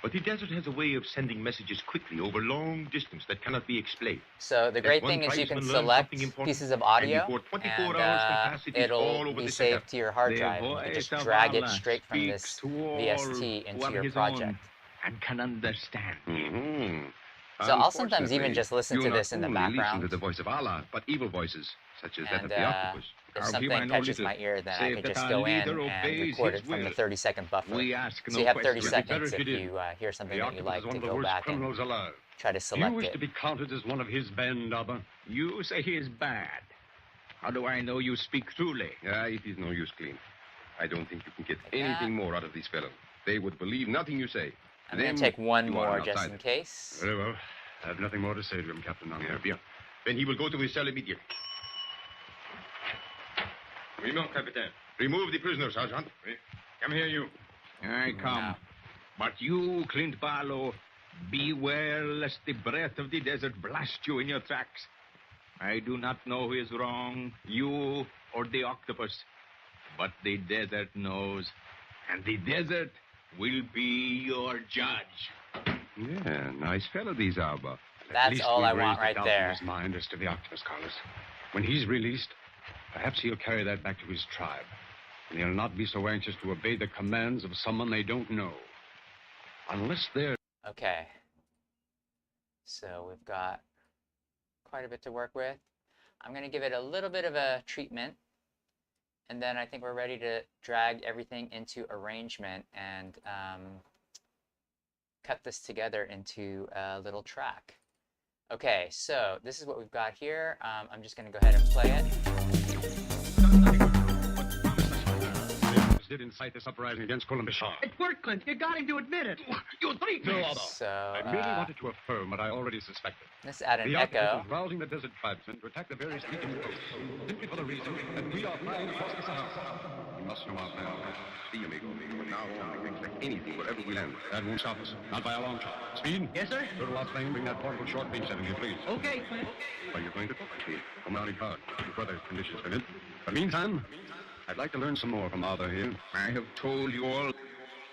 But the desert has a way of sending messages quickly over long distance that cannot be explained. So the great thing is you can select pieces of audio, and it'll be saved to your hard drive. You can just drag it straight from this VST into your project. And can understand. Mm-hmm. So I'll sometimes even just listen to this in the Listen background. to the voice of Allah, but evil voices, such as that of And the octopus. if How something do I know catches little? my ear, then I Save can that just our go in leader and obeys record his it from the will. 30-second buffer. We ask So no you have 30 questions. Better seconds if if you did. you hear something The that you octopus like is one to of the go worst back and criminals alive. try to Do you select wish it. to be counted as one of his band, Arthur? You say he is bad. How do I know you speak truly? Yeah, it is no use, Clean. I don't think you can get Like anything more out of these fellows. They would believe nothing you say. I'm going Them, to take one you are more an just outsider. in case. Very well. I have nothing more to say to him, Captain Yeah, Nunn. bien. Then he will go to his cell immediately. Oui, mon capitaine. Remove the prisoner, Sergeant. Oui. Come here, you. I come. No. But you, Clint Barlow, beware lest the breath of the desert blast you in your tracks. I do not know who is wrong, you or the octopus. But the desert knows. And the desert will be your judge. Yeah, nice fellow these are, but At That's least all we've I raised want a right doubt there. in his mind as to the octopus, Carlos. When he's released, perhaps he'll carry that back to his tribe. And he'll not be so anxious to obey the commands of someone they don't know. Unless they're... Okay. So we've got quite a bit to work with. I'm going to give it a little bit of a treatment. And then I think we're ready to drag everything into arrangement and cut this together into a little track. Okay, so this is what we've got here. I'm just going to go ahead and play it. did incite this uprising against Columbus. It worked, Clint. You got him to admit it. You treat me. So I merely wanted to affirm what I already suspected. let's add an The octopus echo. is rousing the desert tribesmen to attack the various Legion posts, simply for the reason that we are flying across the Sahara. We must know our plan. See, amigo. From now on, we can expect anything wherever we land. That won't stop us. Not by a long shot. Speed? Yes, sir? Go to our plane, bring that portable short range setting here, please. Okay, Clint. Are you going to come out in card? If weather conditions permit. But meantime, I'd like to learn some more from Arthur here. I have told you all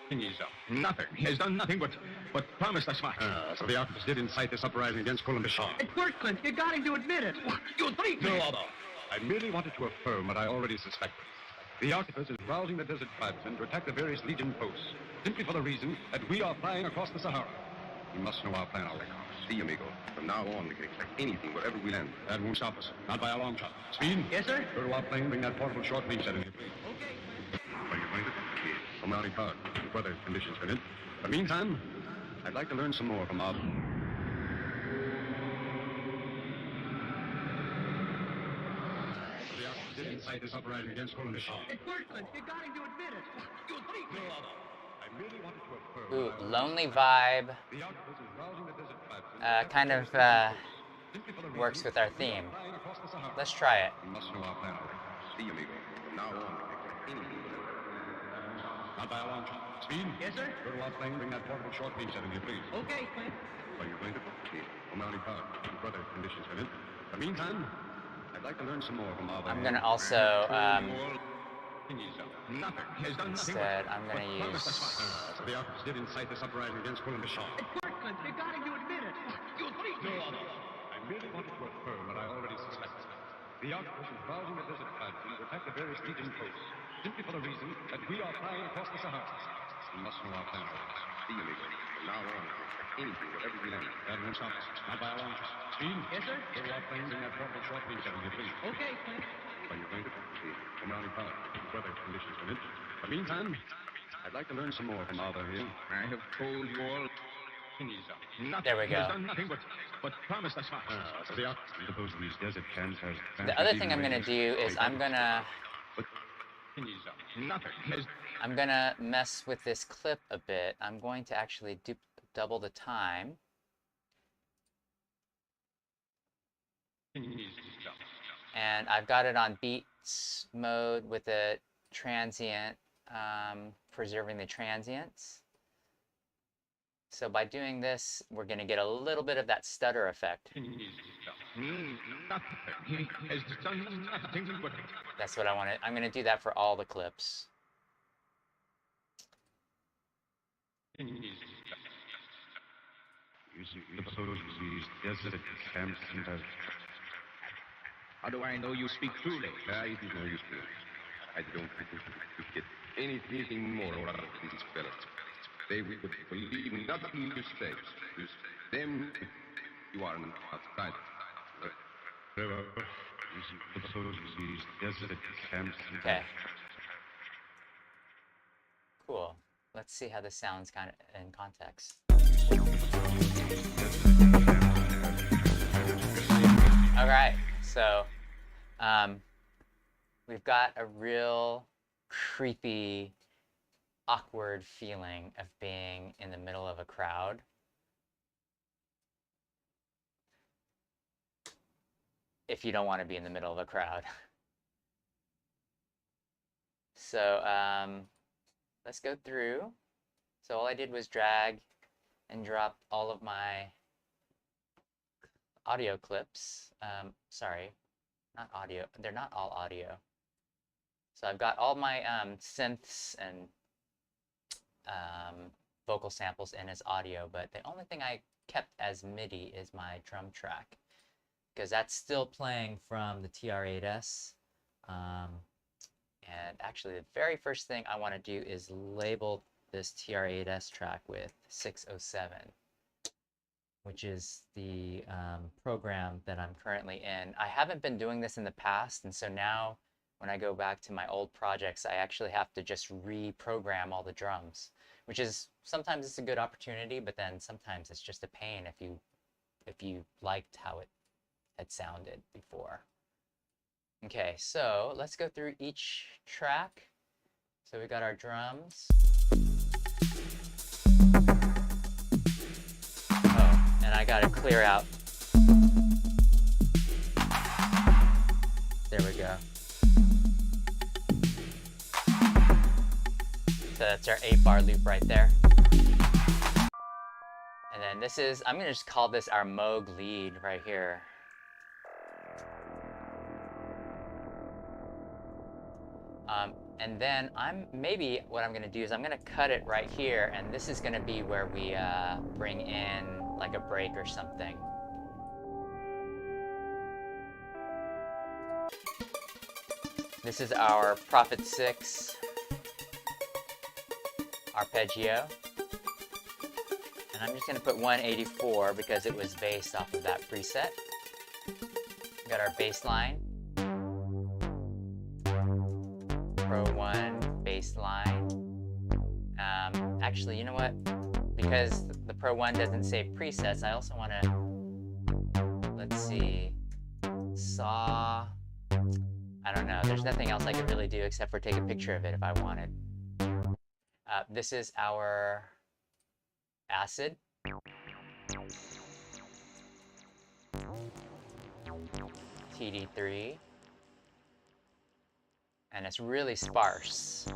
He's up. nothing. He has done nothing but promised us much. So the Octopus did incite this uprising against Colin Bishop. It worked, Clint. You got him to admit it. You think? No, Arthur. I merely wanted to affirm what I already suspected. The Octopus is rousing the desert tribesmen to attack the various Legion posts, simply for the reason that we are flying across the Sahara. We must know our plan, Arthur. See, amigo. From now on, we can expect anything wherever we land. That won't stop us. Not by a long shot. Speed? Yes, sir? Go to our plane, bring that portable short range setting here, please. Okay, Clint. Are you going to come out in card? If weather conditions permit. But meantime, I'd like to learn some more from Arthur. The Octopus did incite this uprising against Colin Bishop. It worked, Clint. You got him to admit it. No, Arthur. I merely wanted to affirm. Ooh, lonely vibe. The Octopus is rousing the desert tribesmen. Kind of Simply for the reason works with our theme. flying across the Sahara. Let's try it. We must know our plan, Arthur. See, amigo. From now on, we can expect anything wherever. Not by a long shot. Speed? Yes, sir? Go to our plane, bring that portable short range setting here, please. Okay, Clint. Are you going to come out in card? If weather conditions permit. But meantime, I'd like to learn some more from Arthur. I'm gonna also, Nothing. He has done nothing instead, I'm but gonna promised us use, much. So the Octopus did incite this uprising against Colin Bishop. It worked, Clint. You got him to admit it. You think? No, Arthur. I merely wanted to affirm what I already suspected. The Octopus is rousing the desert tribesmen to attack the various Legion posts, simply for the reason that we are flying across the Sahara. We must know our plan. See, amigo. From now on, we can expect anything wherever we land. That won't stop us. Not by a long shot. Speed? Yes, sir? Go to our plane, bring that portable short range setting here, please. Okay, Clint. Are you going to come out in card? If weather conditions permit. But meantime, I'd like to learn some more from Arthur here. I have told you all nothing. There we He has go. done nothing but promised us much. So the Octopus, I suppose these desert camps has... the other thing I'm gonna do is I'm gonna Nothing. He has mess with this clip a bit. I'm going to actually double the time. And I've got it on beats mode with the transient, preserving the transients. So by doing this, we're going to get a little bit of that stutter effect. nothing. He has done nothing but That's what I want to, I'm going to do that for all the clips. You suppose these desert camps has... How do I know you speak truly? I do know you speak. I don't think we could get anything more out of these fellows. They would believe nothing you say. Them, you are an outsider. You suppose these desert camps... Okay. Cool. Let's see how this sounds kind of in context. All right, so we've got a real creepy, awkward feeling of being in the middle of a crowd. If you don't want to be in the middle of a crowd. So let's go through. So all I did was drag and drop all of my audio clips. Sorry, not audio. They're not all audio. So I've got all my synths and vocal samples in as audio, but the only thing I kept as MIDI is my drum track, because that's still playing from the TR-8S. And actually, the very first thing I want to do is label this TR-8S track with 607, which is the program that I'm currently in. I haven't been doing this in the past, and so now when I go back to my old projects, I actually have to just reprogram all the drums, which is sometimes it's a good opportunity, but then sometimes it's just a pain if you liked how it had sounded before. Okay, so let's go through each track. So we got our drums. Oh, and I gotta clear out. There we go. So that's our 8-bar loop right there. And then this is, I'm gonna just call this our Moog lead right here. And then maybe what I'm gonna do is I'm gonna cut it right here, and this is gonna be where we bring in like a break or something. This is our Prophet 6 arpeggio. And I'm just gonna put 184 because it was based off of that preset. We got our bass line. Pro 1 bass line. Actually, you know what? Because the Pro 1 doesn't say presets, I also wanna, let's see, saw. I don't know, there's nothing else I could really do except for take a picture of it if I wanted. This is our acid. TD3. And it's really sparse.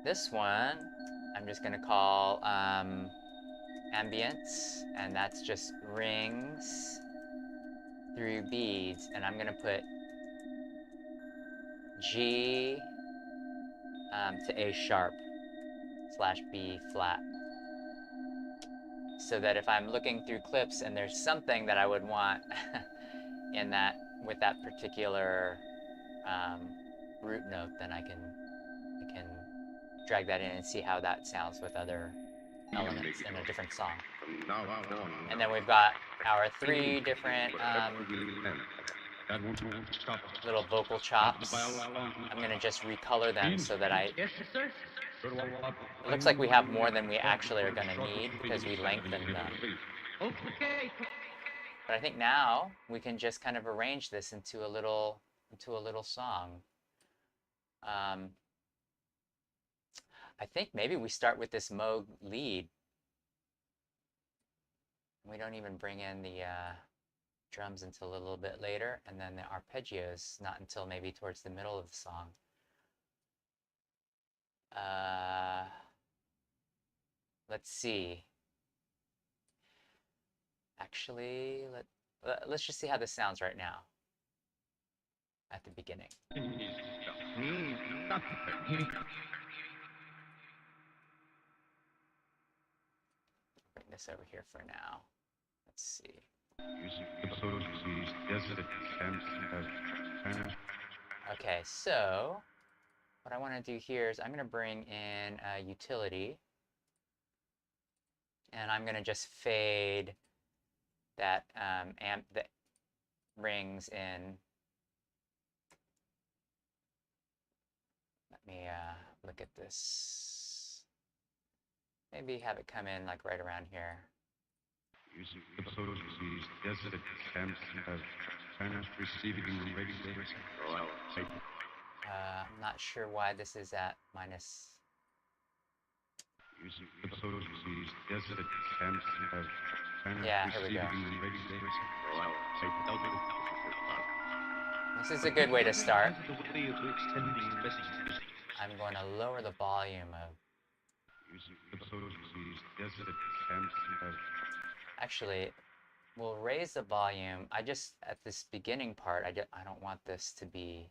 This one, I'm just gonna call ambience, and that's just rings through beads, and I'm gonna put G to A sharp / B flat. So that if I'm looking through clips and there's something that I would want in that, with that particular root note, then I can drag that in and see how that sounds with other elements in a different song. And then we've got our 3 different little vocal chops. I'm gonna just recolor them so that Yes, sir. it looks like we have more than we actually are gonna need because we lengthened them. Okay. But I think now we can just kind of arrange this into a little song. I think maybe we start with this Moog lead. We don't even bring in the drums until a little bit later, and then the arpeggios not until maybe towards the middle of the song. Let's see. Actually, let's just see how this sounds right now at the beginning. Bring this over here for now. Let's see. Okay, so what I want to do here is I'm going to bring in a utility, and I'm going to just fade that the rings in. Let me look at this. Maybe have it come in like right around here. I'm not sure why this is at minus. Yeah, here we go. This is a good way to start. I'm going to lower the volume of. Actually, we'll raise the volume. I just, at this beginning part, I don't want this to be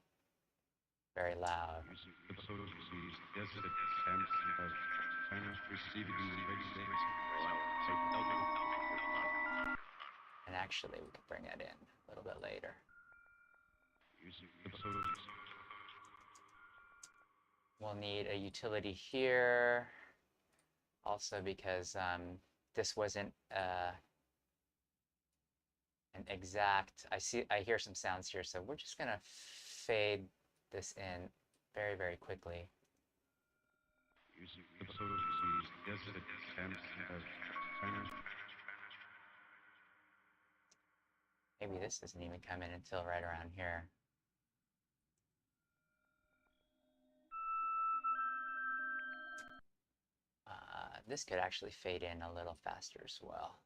very loud. And actually, we can bring that in a little bit later. We'll need a utility here, also because this wasn't an exact. I hear some sounds here, so we're just gonna fade this in very, very quickly. Maybe this doesn't even come in until right around here. This could actually fade in a little faster as well.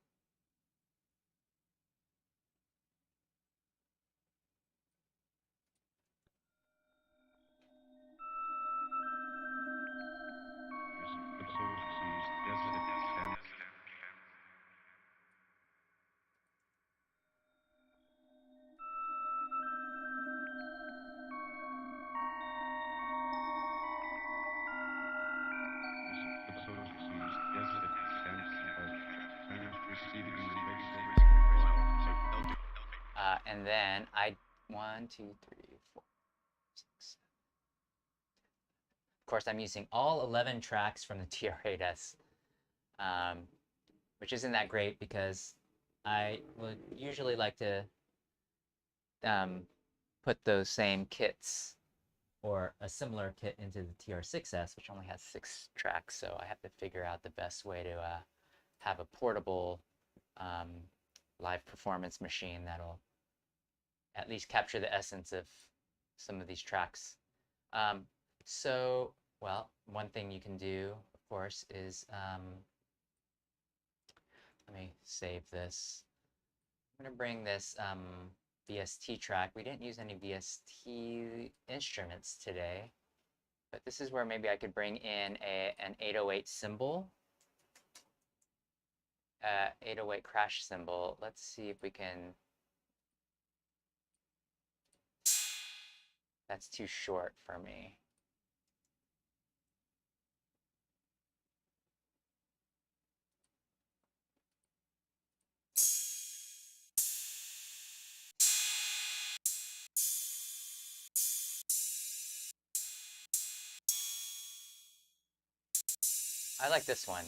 And then 1, 2, 3, 4, 6. Of course, I'm using all 11 tracks from the TR-8S, which isn't that great because I would usually like to put those same kits or a similar kit into the TR-6S, which only has 6 tracks. So I have to figure out the best way to have a portable live performance machine that'll at least capture the essence of some of these tracks. So, well, one thing you can do, of course, is let me save this. I'm going to bring this VST track. We didn't use any VST instruments today, but this is where maybe I could bring in an 808 cymbal, 808 crash cymbal. Let's see if we can. That's too short for me. I like this one.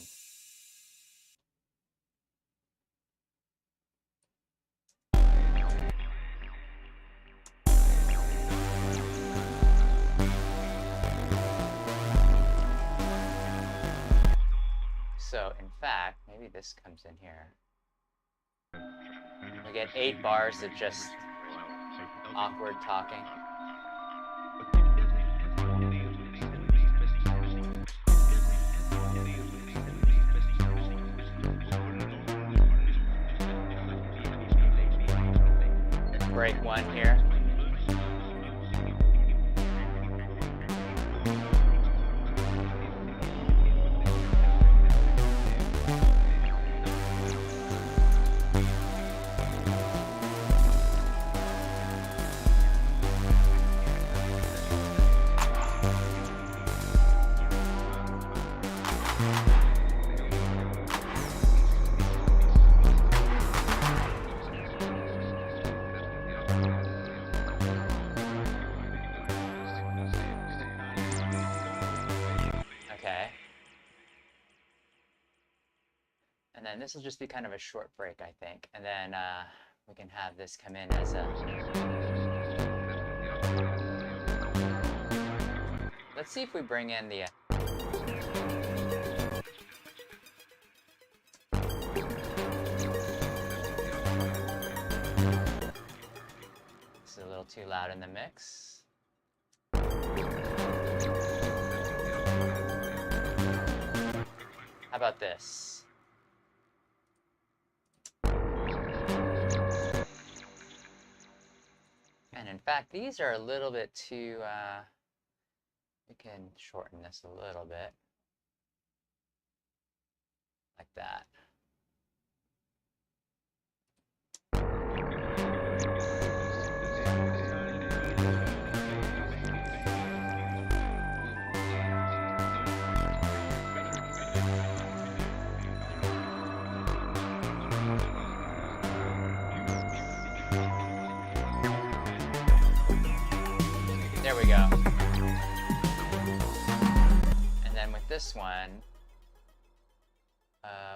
So, in fact, maybe this comes in here. We get 8 bars of just awkward talking. Break 1 here. And then this will just be kind of a short break, I think. And then we can have this come in as a... Let's see if we bring in the... This is a little too loud in the mix. How about this? And in fact, these are a little bit too, we can shorten this a little bit, like that. There we go. And then with this one,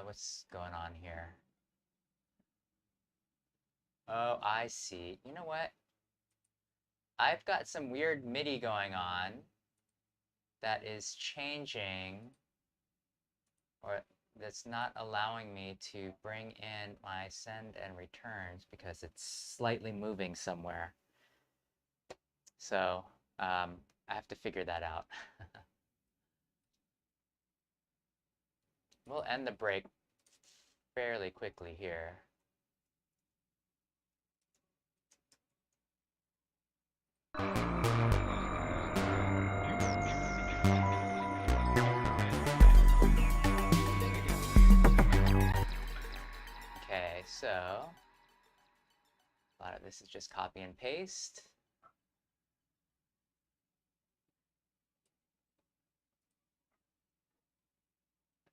what's going on here? Oh, I see. You know what? I've got some weird MIDI going on that is changing, or that's not allowing me to bring in my send and returns because it's slightly moving somewhere. So I have to figure that out. We'll end the break fairly quickly here. Okay, so a lot of this is just copy and paste.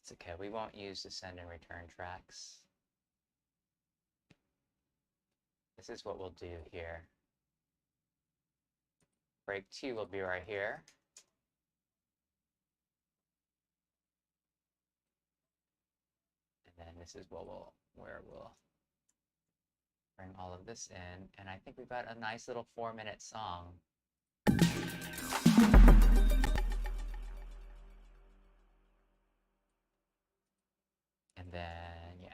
It's okay, we won't use the send and return tracks. this is what we'll do here. Break 2 will be right here. And then this is what where we'll bring all of this in. And I think we've got a nice little 4-minute song. And then, yeah.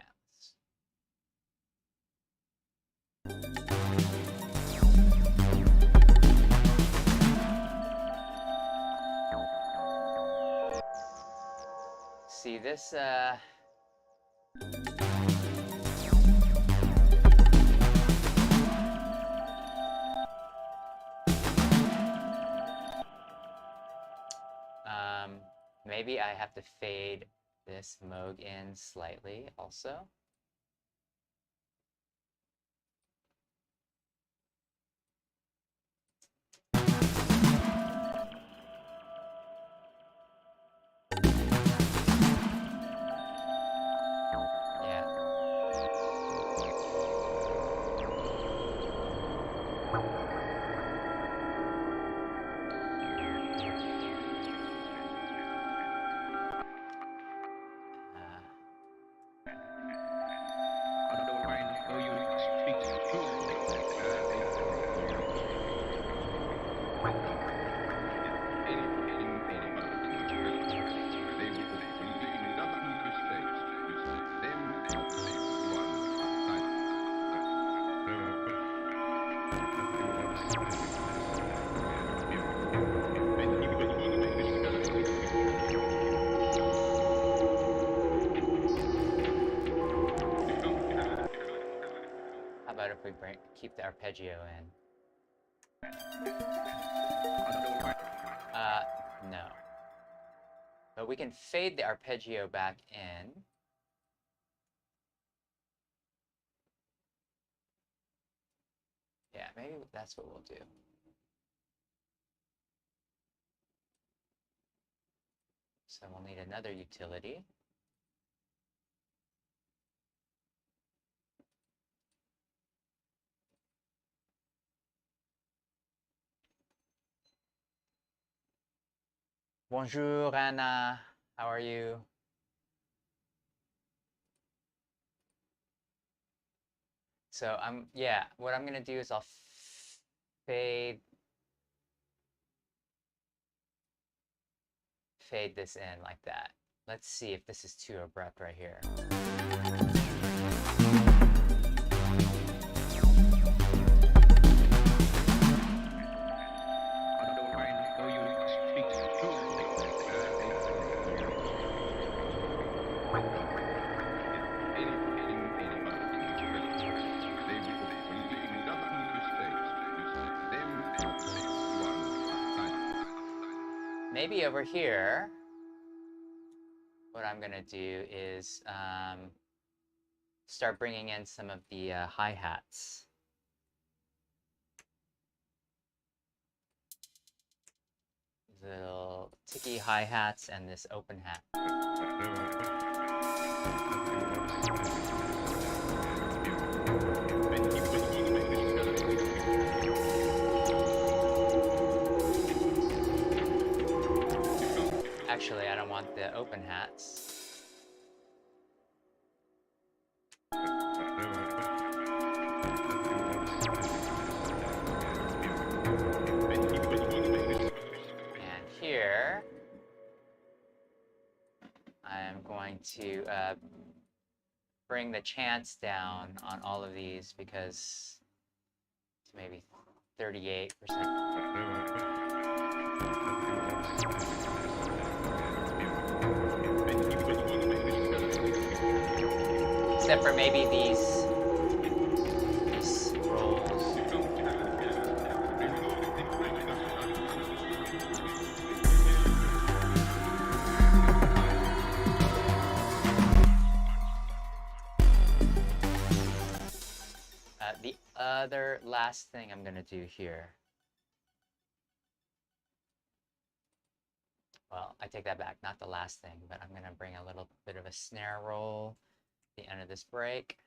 See this, maybe I have to fade this Moog in slightly also. How about if we keep the arpeggio in? No. But we can fade the arpeggio back in. Yeah, maybe that's what we'll do. So we'll need another utility. Bonjour, Anna. How are you? So what I'm gonna do is I'll fade this in like that. Let's see if this is too abrupt right here. Maybe over here, what I'm gonna do is start bringing in some of the hi-hats. Little ticky hi-hats and this open hat. Actually, I don't want the open hats. And here, I am going to bring the chance down on all of these because it's maybe 38%. Except for maybe these rolls. The other last thing I'm gonna do here. Well, I take that back, not the last thing, but I'm gonna bring a little bit of a snare roll at the end of this break.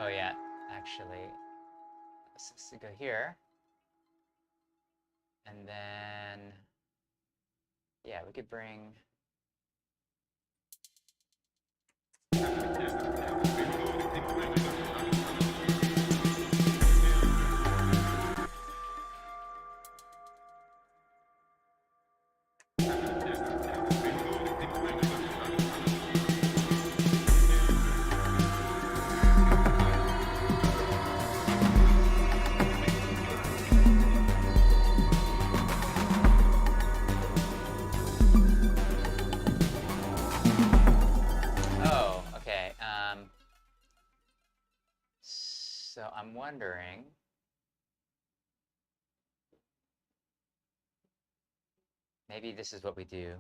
Oh yeah, actually, let's go here. And then, yeah, we could bring... Oh, okay. So I'm wondering... Maybe this is what we do.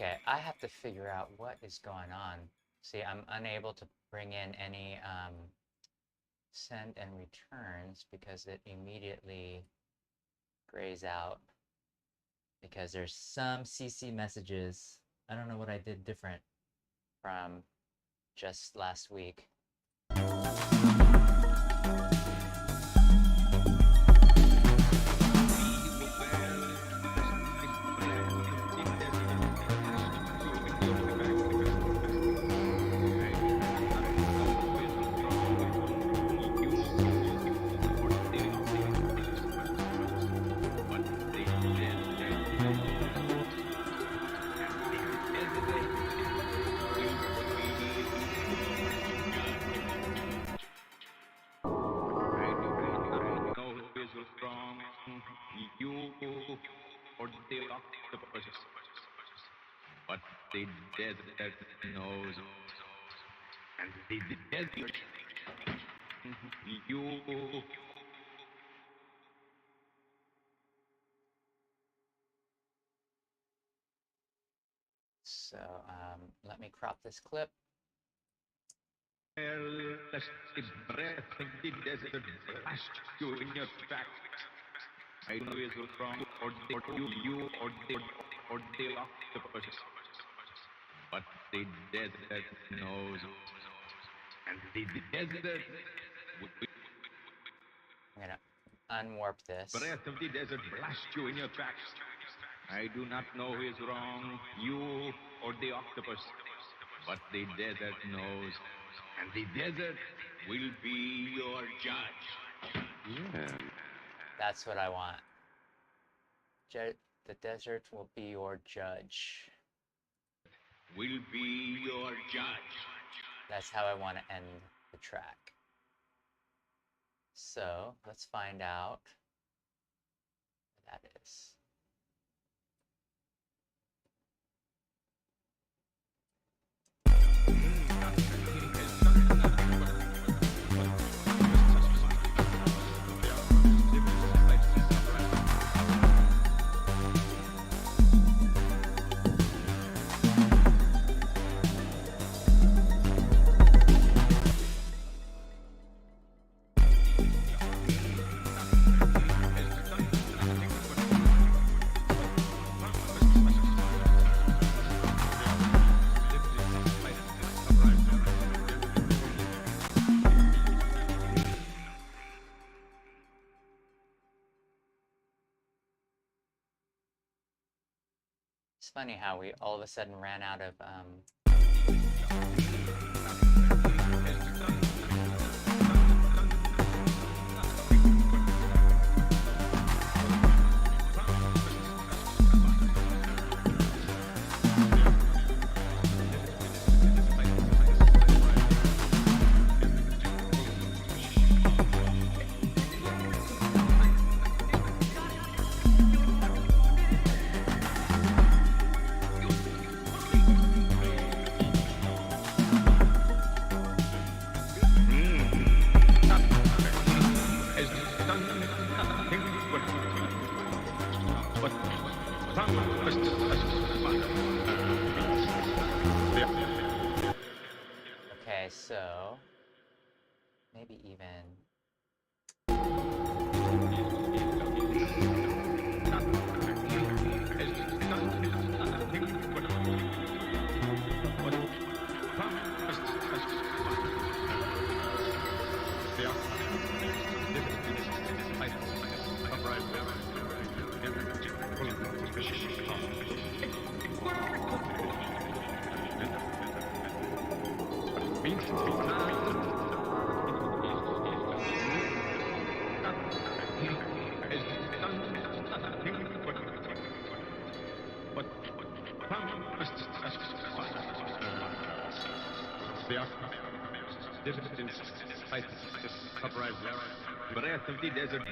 Okay, I have to figure out what is going on. See, I'm unable to bring in any send and returns because it immediately grays out because there's some CC messages. I don't know what I did different from just last week. But the desert knows, and the desert, you. So let me crop this clip. Lest the breath of the desert blast you in your tracks. I know is wrong, or you, or the octopus. But the desert knows, and the desert. I'm gonna unwarp this. Breath of the desert blast you in your tracks. I do not know who is wrong, you or the octopus, but the desert knows, and the desert will be your judge. Yeah. That's what I want. The desert will be your judge. Will be your judge. That's how I want to end the track. So let's find out what that is. It's funny how we all of a sudden ran out of Okay, so maybe even breath of the desert.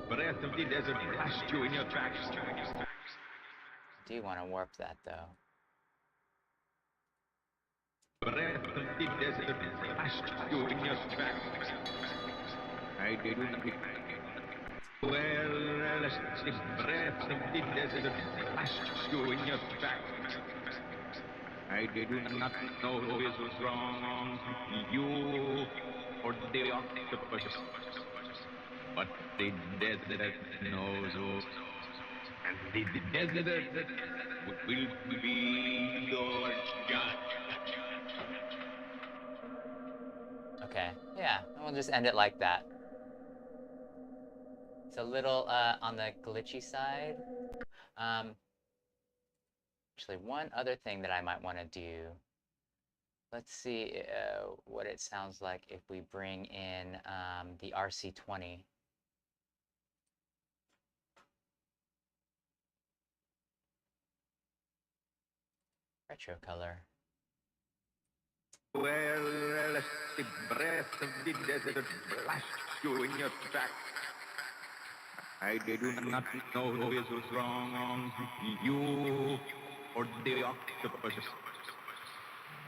Breath of the desert blast you in your tracks. do want to warp that though. Breath of the desert blast you in your tracks. I did not. Well, the breath of the desert blast you in your tracks. I did not know who is wrong, you or the octopus, but the desert knows who, and the desert will be your judge. Okay, yeah, and we'll just end it like that. It's a little on the glitchy side. Actually, one other thing that I might want to do. Let's see what it sounds like if we bring in the RC20. Retro color. Well, the breath of the desert blast you in your tracks. I did not know who is wrong, you or the octopus,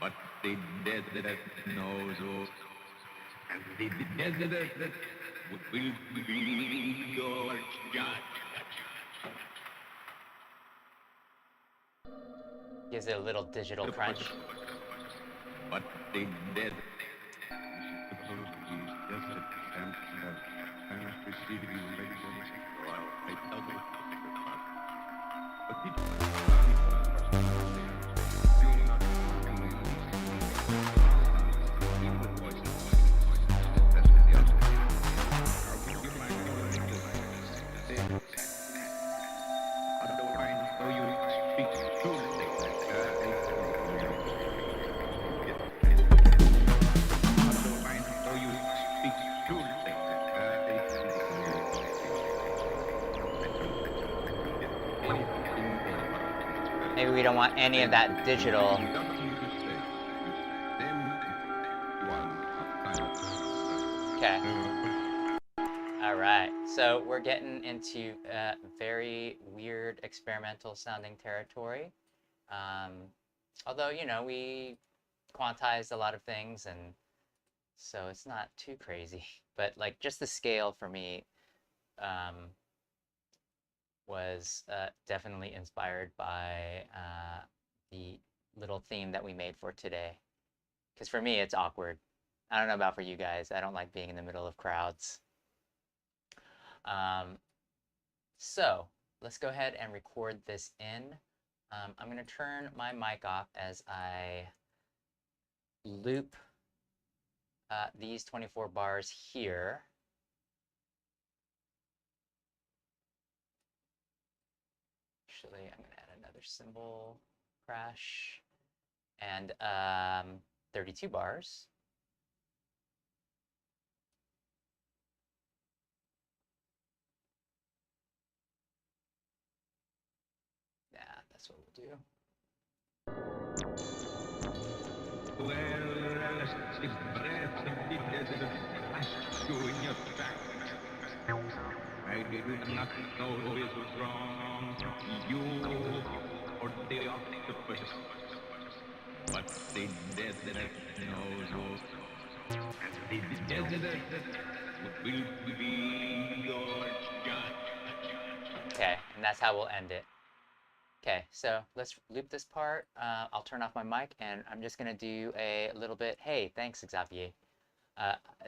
but the desert knows who, and the desert will be your judge. Gives it a little digital crunch. But the desert. Maybe we don't want any of that digital. Okay. All right. So we're getting into very weird experimental sounding territory. Although, you know, we quantized a lot of things, and so it's not too crazy. But like just the scale for me was definitely inspired by the little theme that we made for today. Because for me, it's awkward. I don't know about for you guys. I don't like being in the middle of crowds. So let's go ahead and record this in. I'm going to turn my mic off as I loop these 24 bars here. Actually, I'm going to add another cymbal crash and 32 bars. Yeah, that's what we'll do. Well, as the breath of the desert blasts you in your tracks. I do not know who is wrong, you or the octopus, but the desert knows, and the desert will be your judge. Okay, and that's how we'll end it. Okay, so let's loop this part. I'll turn off my mic, and I'm just going to do a little bit. Hey, thanks, Xavier.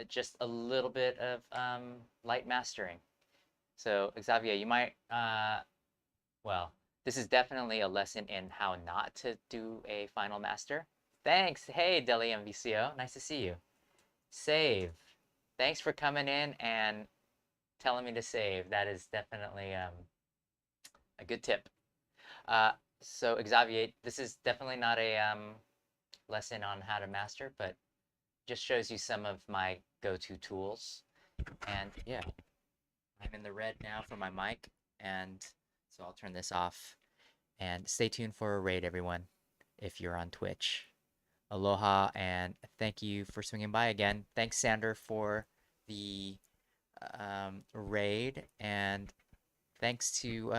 Just a little bit of light mastering. So, Xavier, you might, well, this is definitely a lesson in how not to do a final master. Thanks. Hey, Deli MVCO. Nice to see you. Save. Thanks for coming in and telling me to save. That is definitely a good tip. So Xavier, this is definitely not a lesson on how to master, but just shows you some of my go-to tools. And yeah, I'm in the red now for my mic, and so I'll turn this off. And stay tuned for a raid, everyone, if you're on Twitch. Aloha, and thank you for swinging by again. Thanks, Sander, for the raid, and thanks to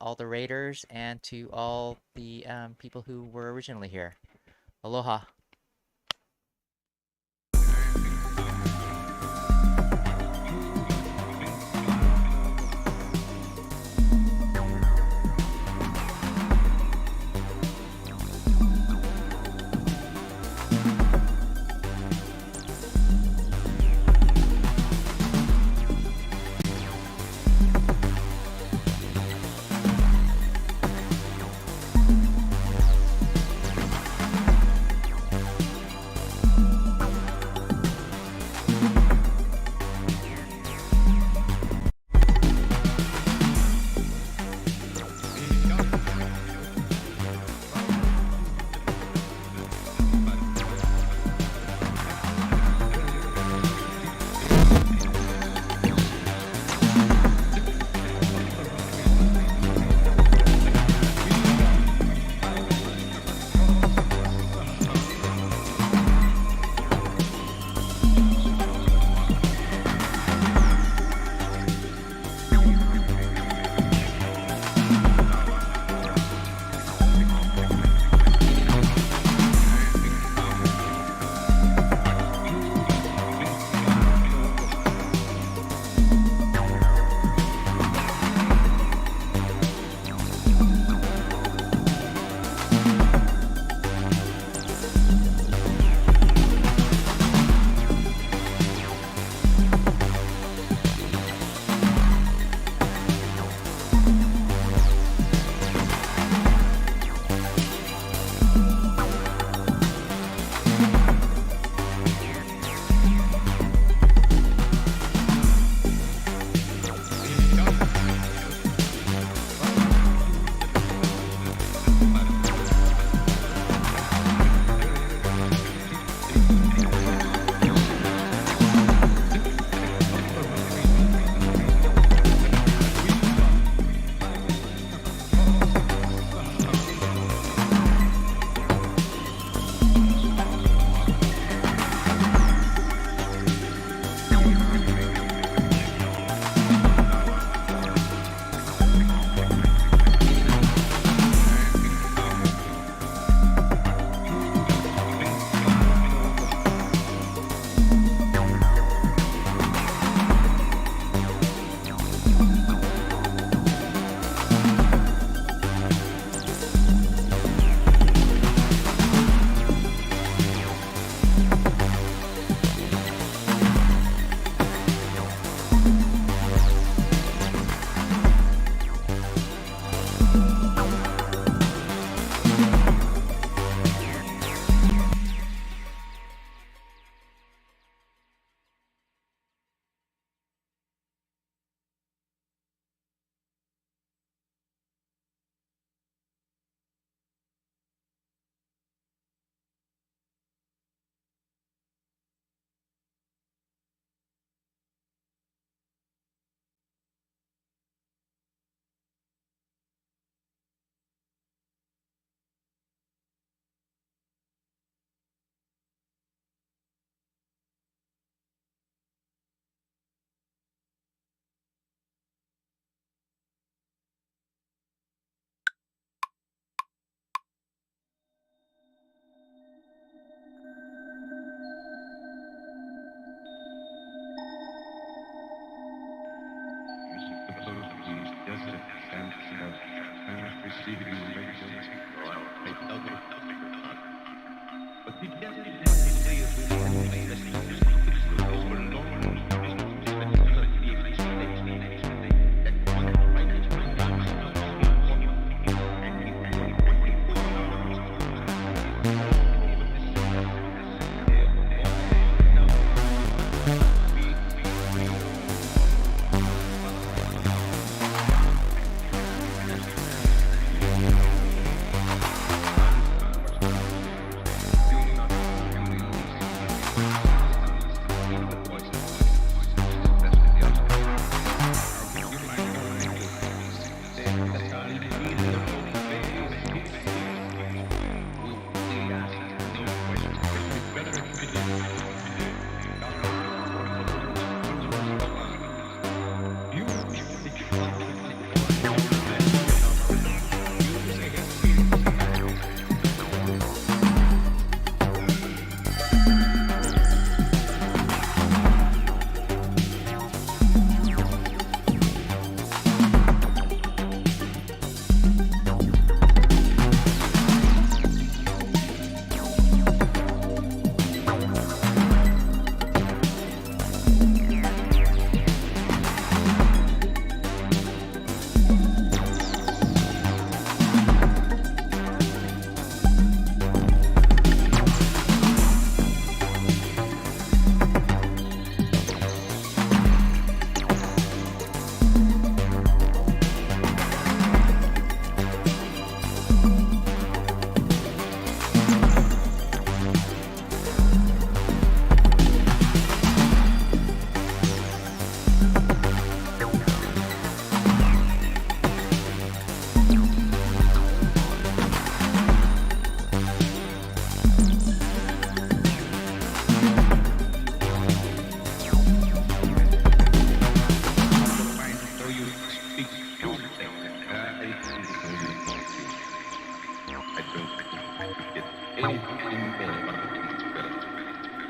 all the raiders and to all the people who were originally here. Aloha.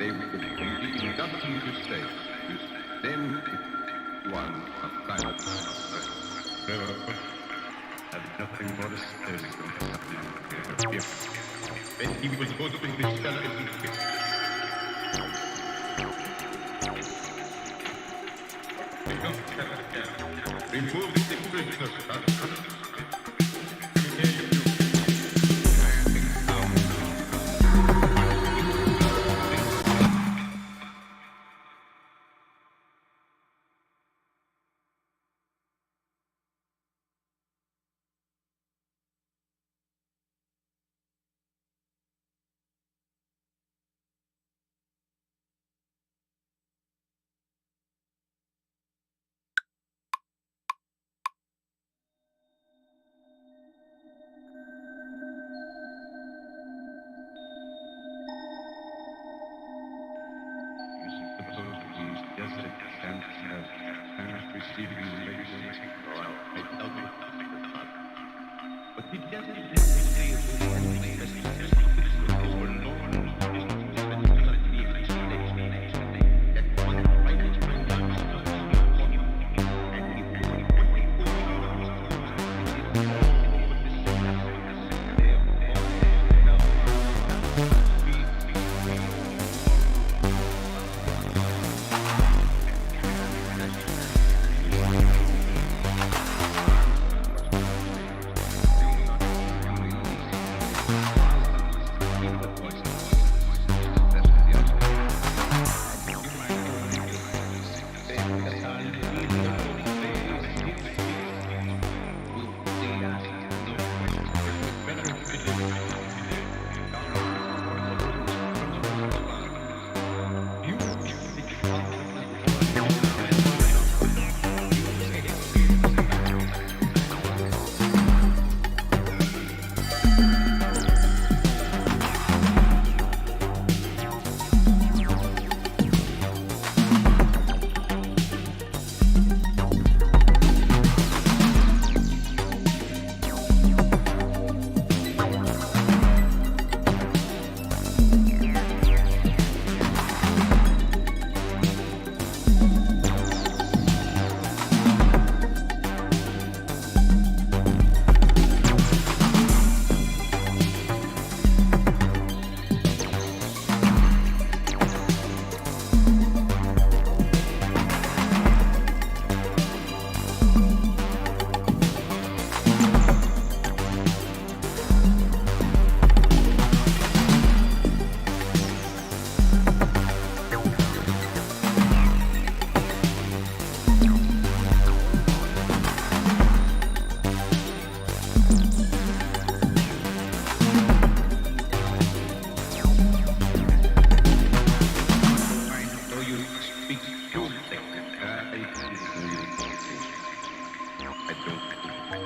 They will be nothing to say. Then one silence. I've nothing more to say. Then he will go to the cellar and remove the prisoners.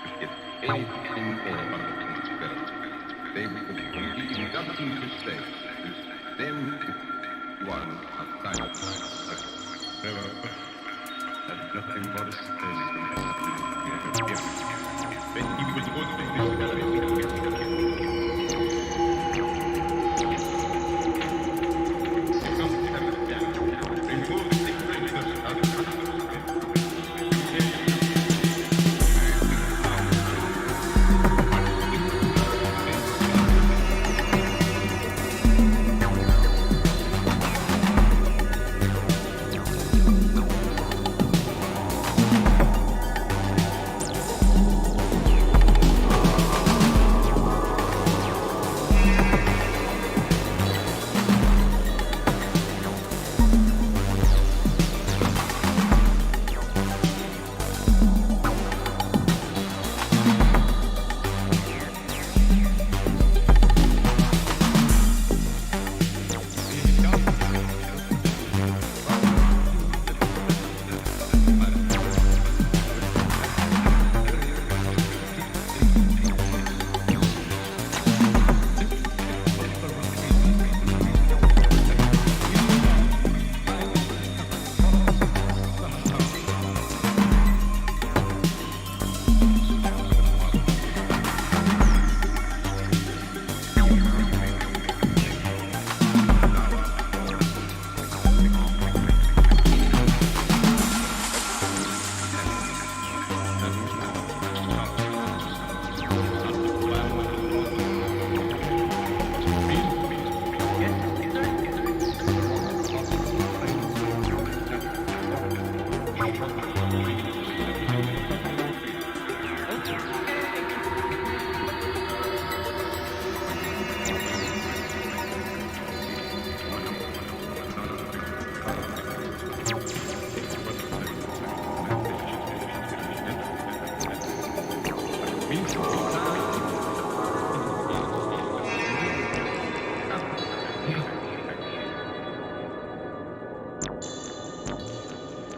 to get anything more about these fellows. They will believe nothing you say. To them, you are an outsider. Have nothing more to say. Then he will go to this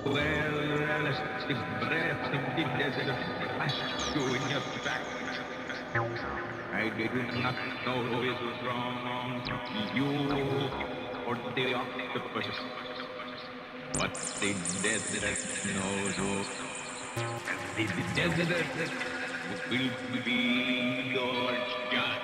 Well, as the breath of the desert flashed you in your back, I did not know who is wrong, you or the octopus, but the desert knows who, and the desert will be your judge.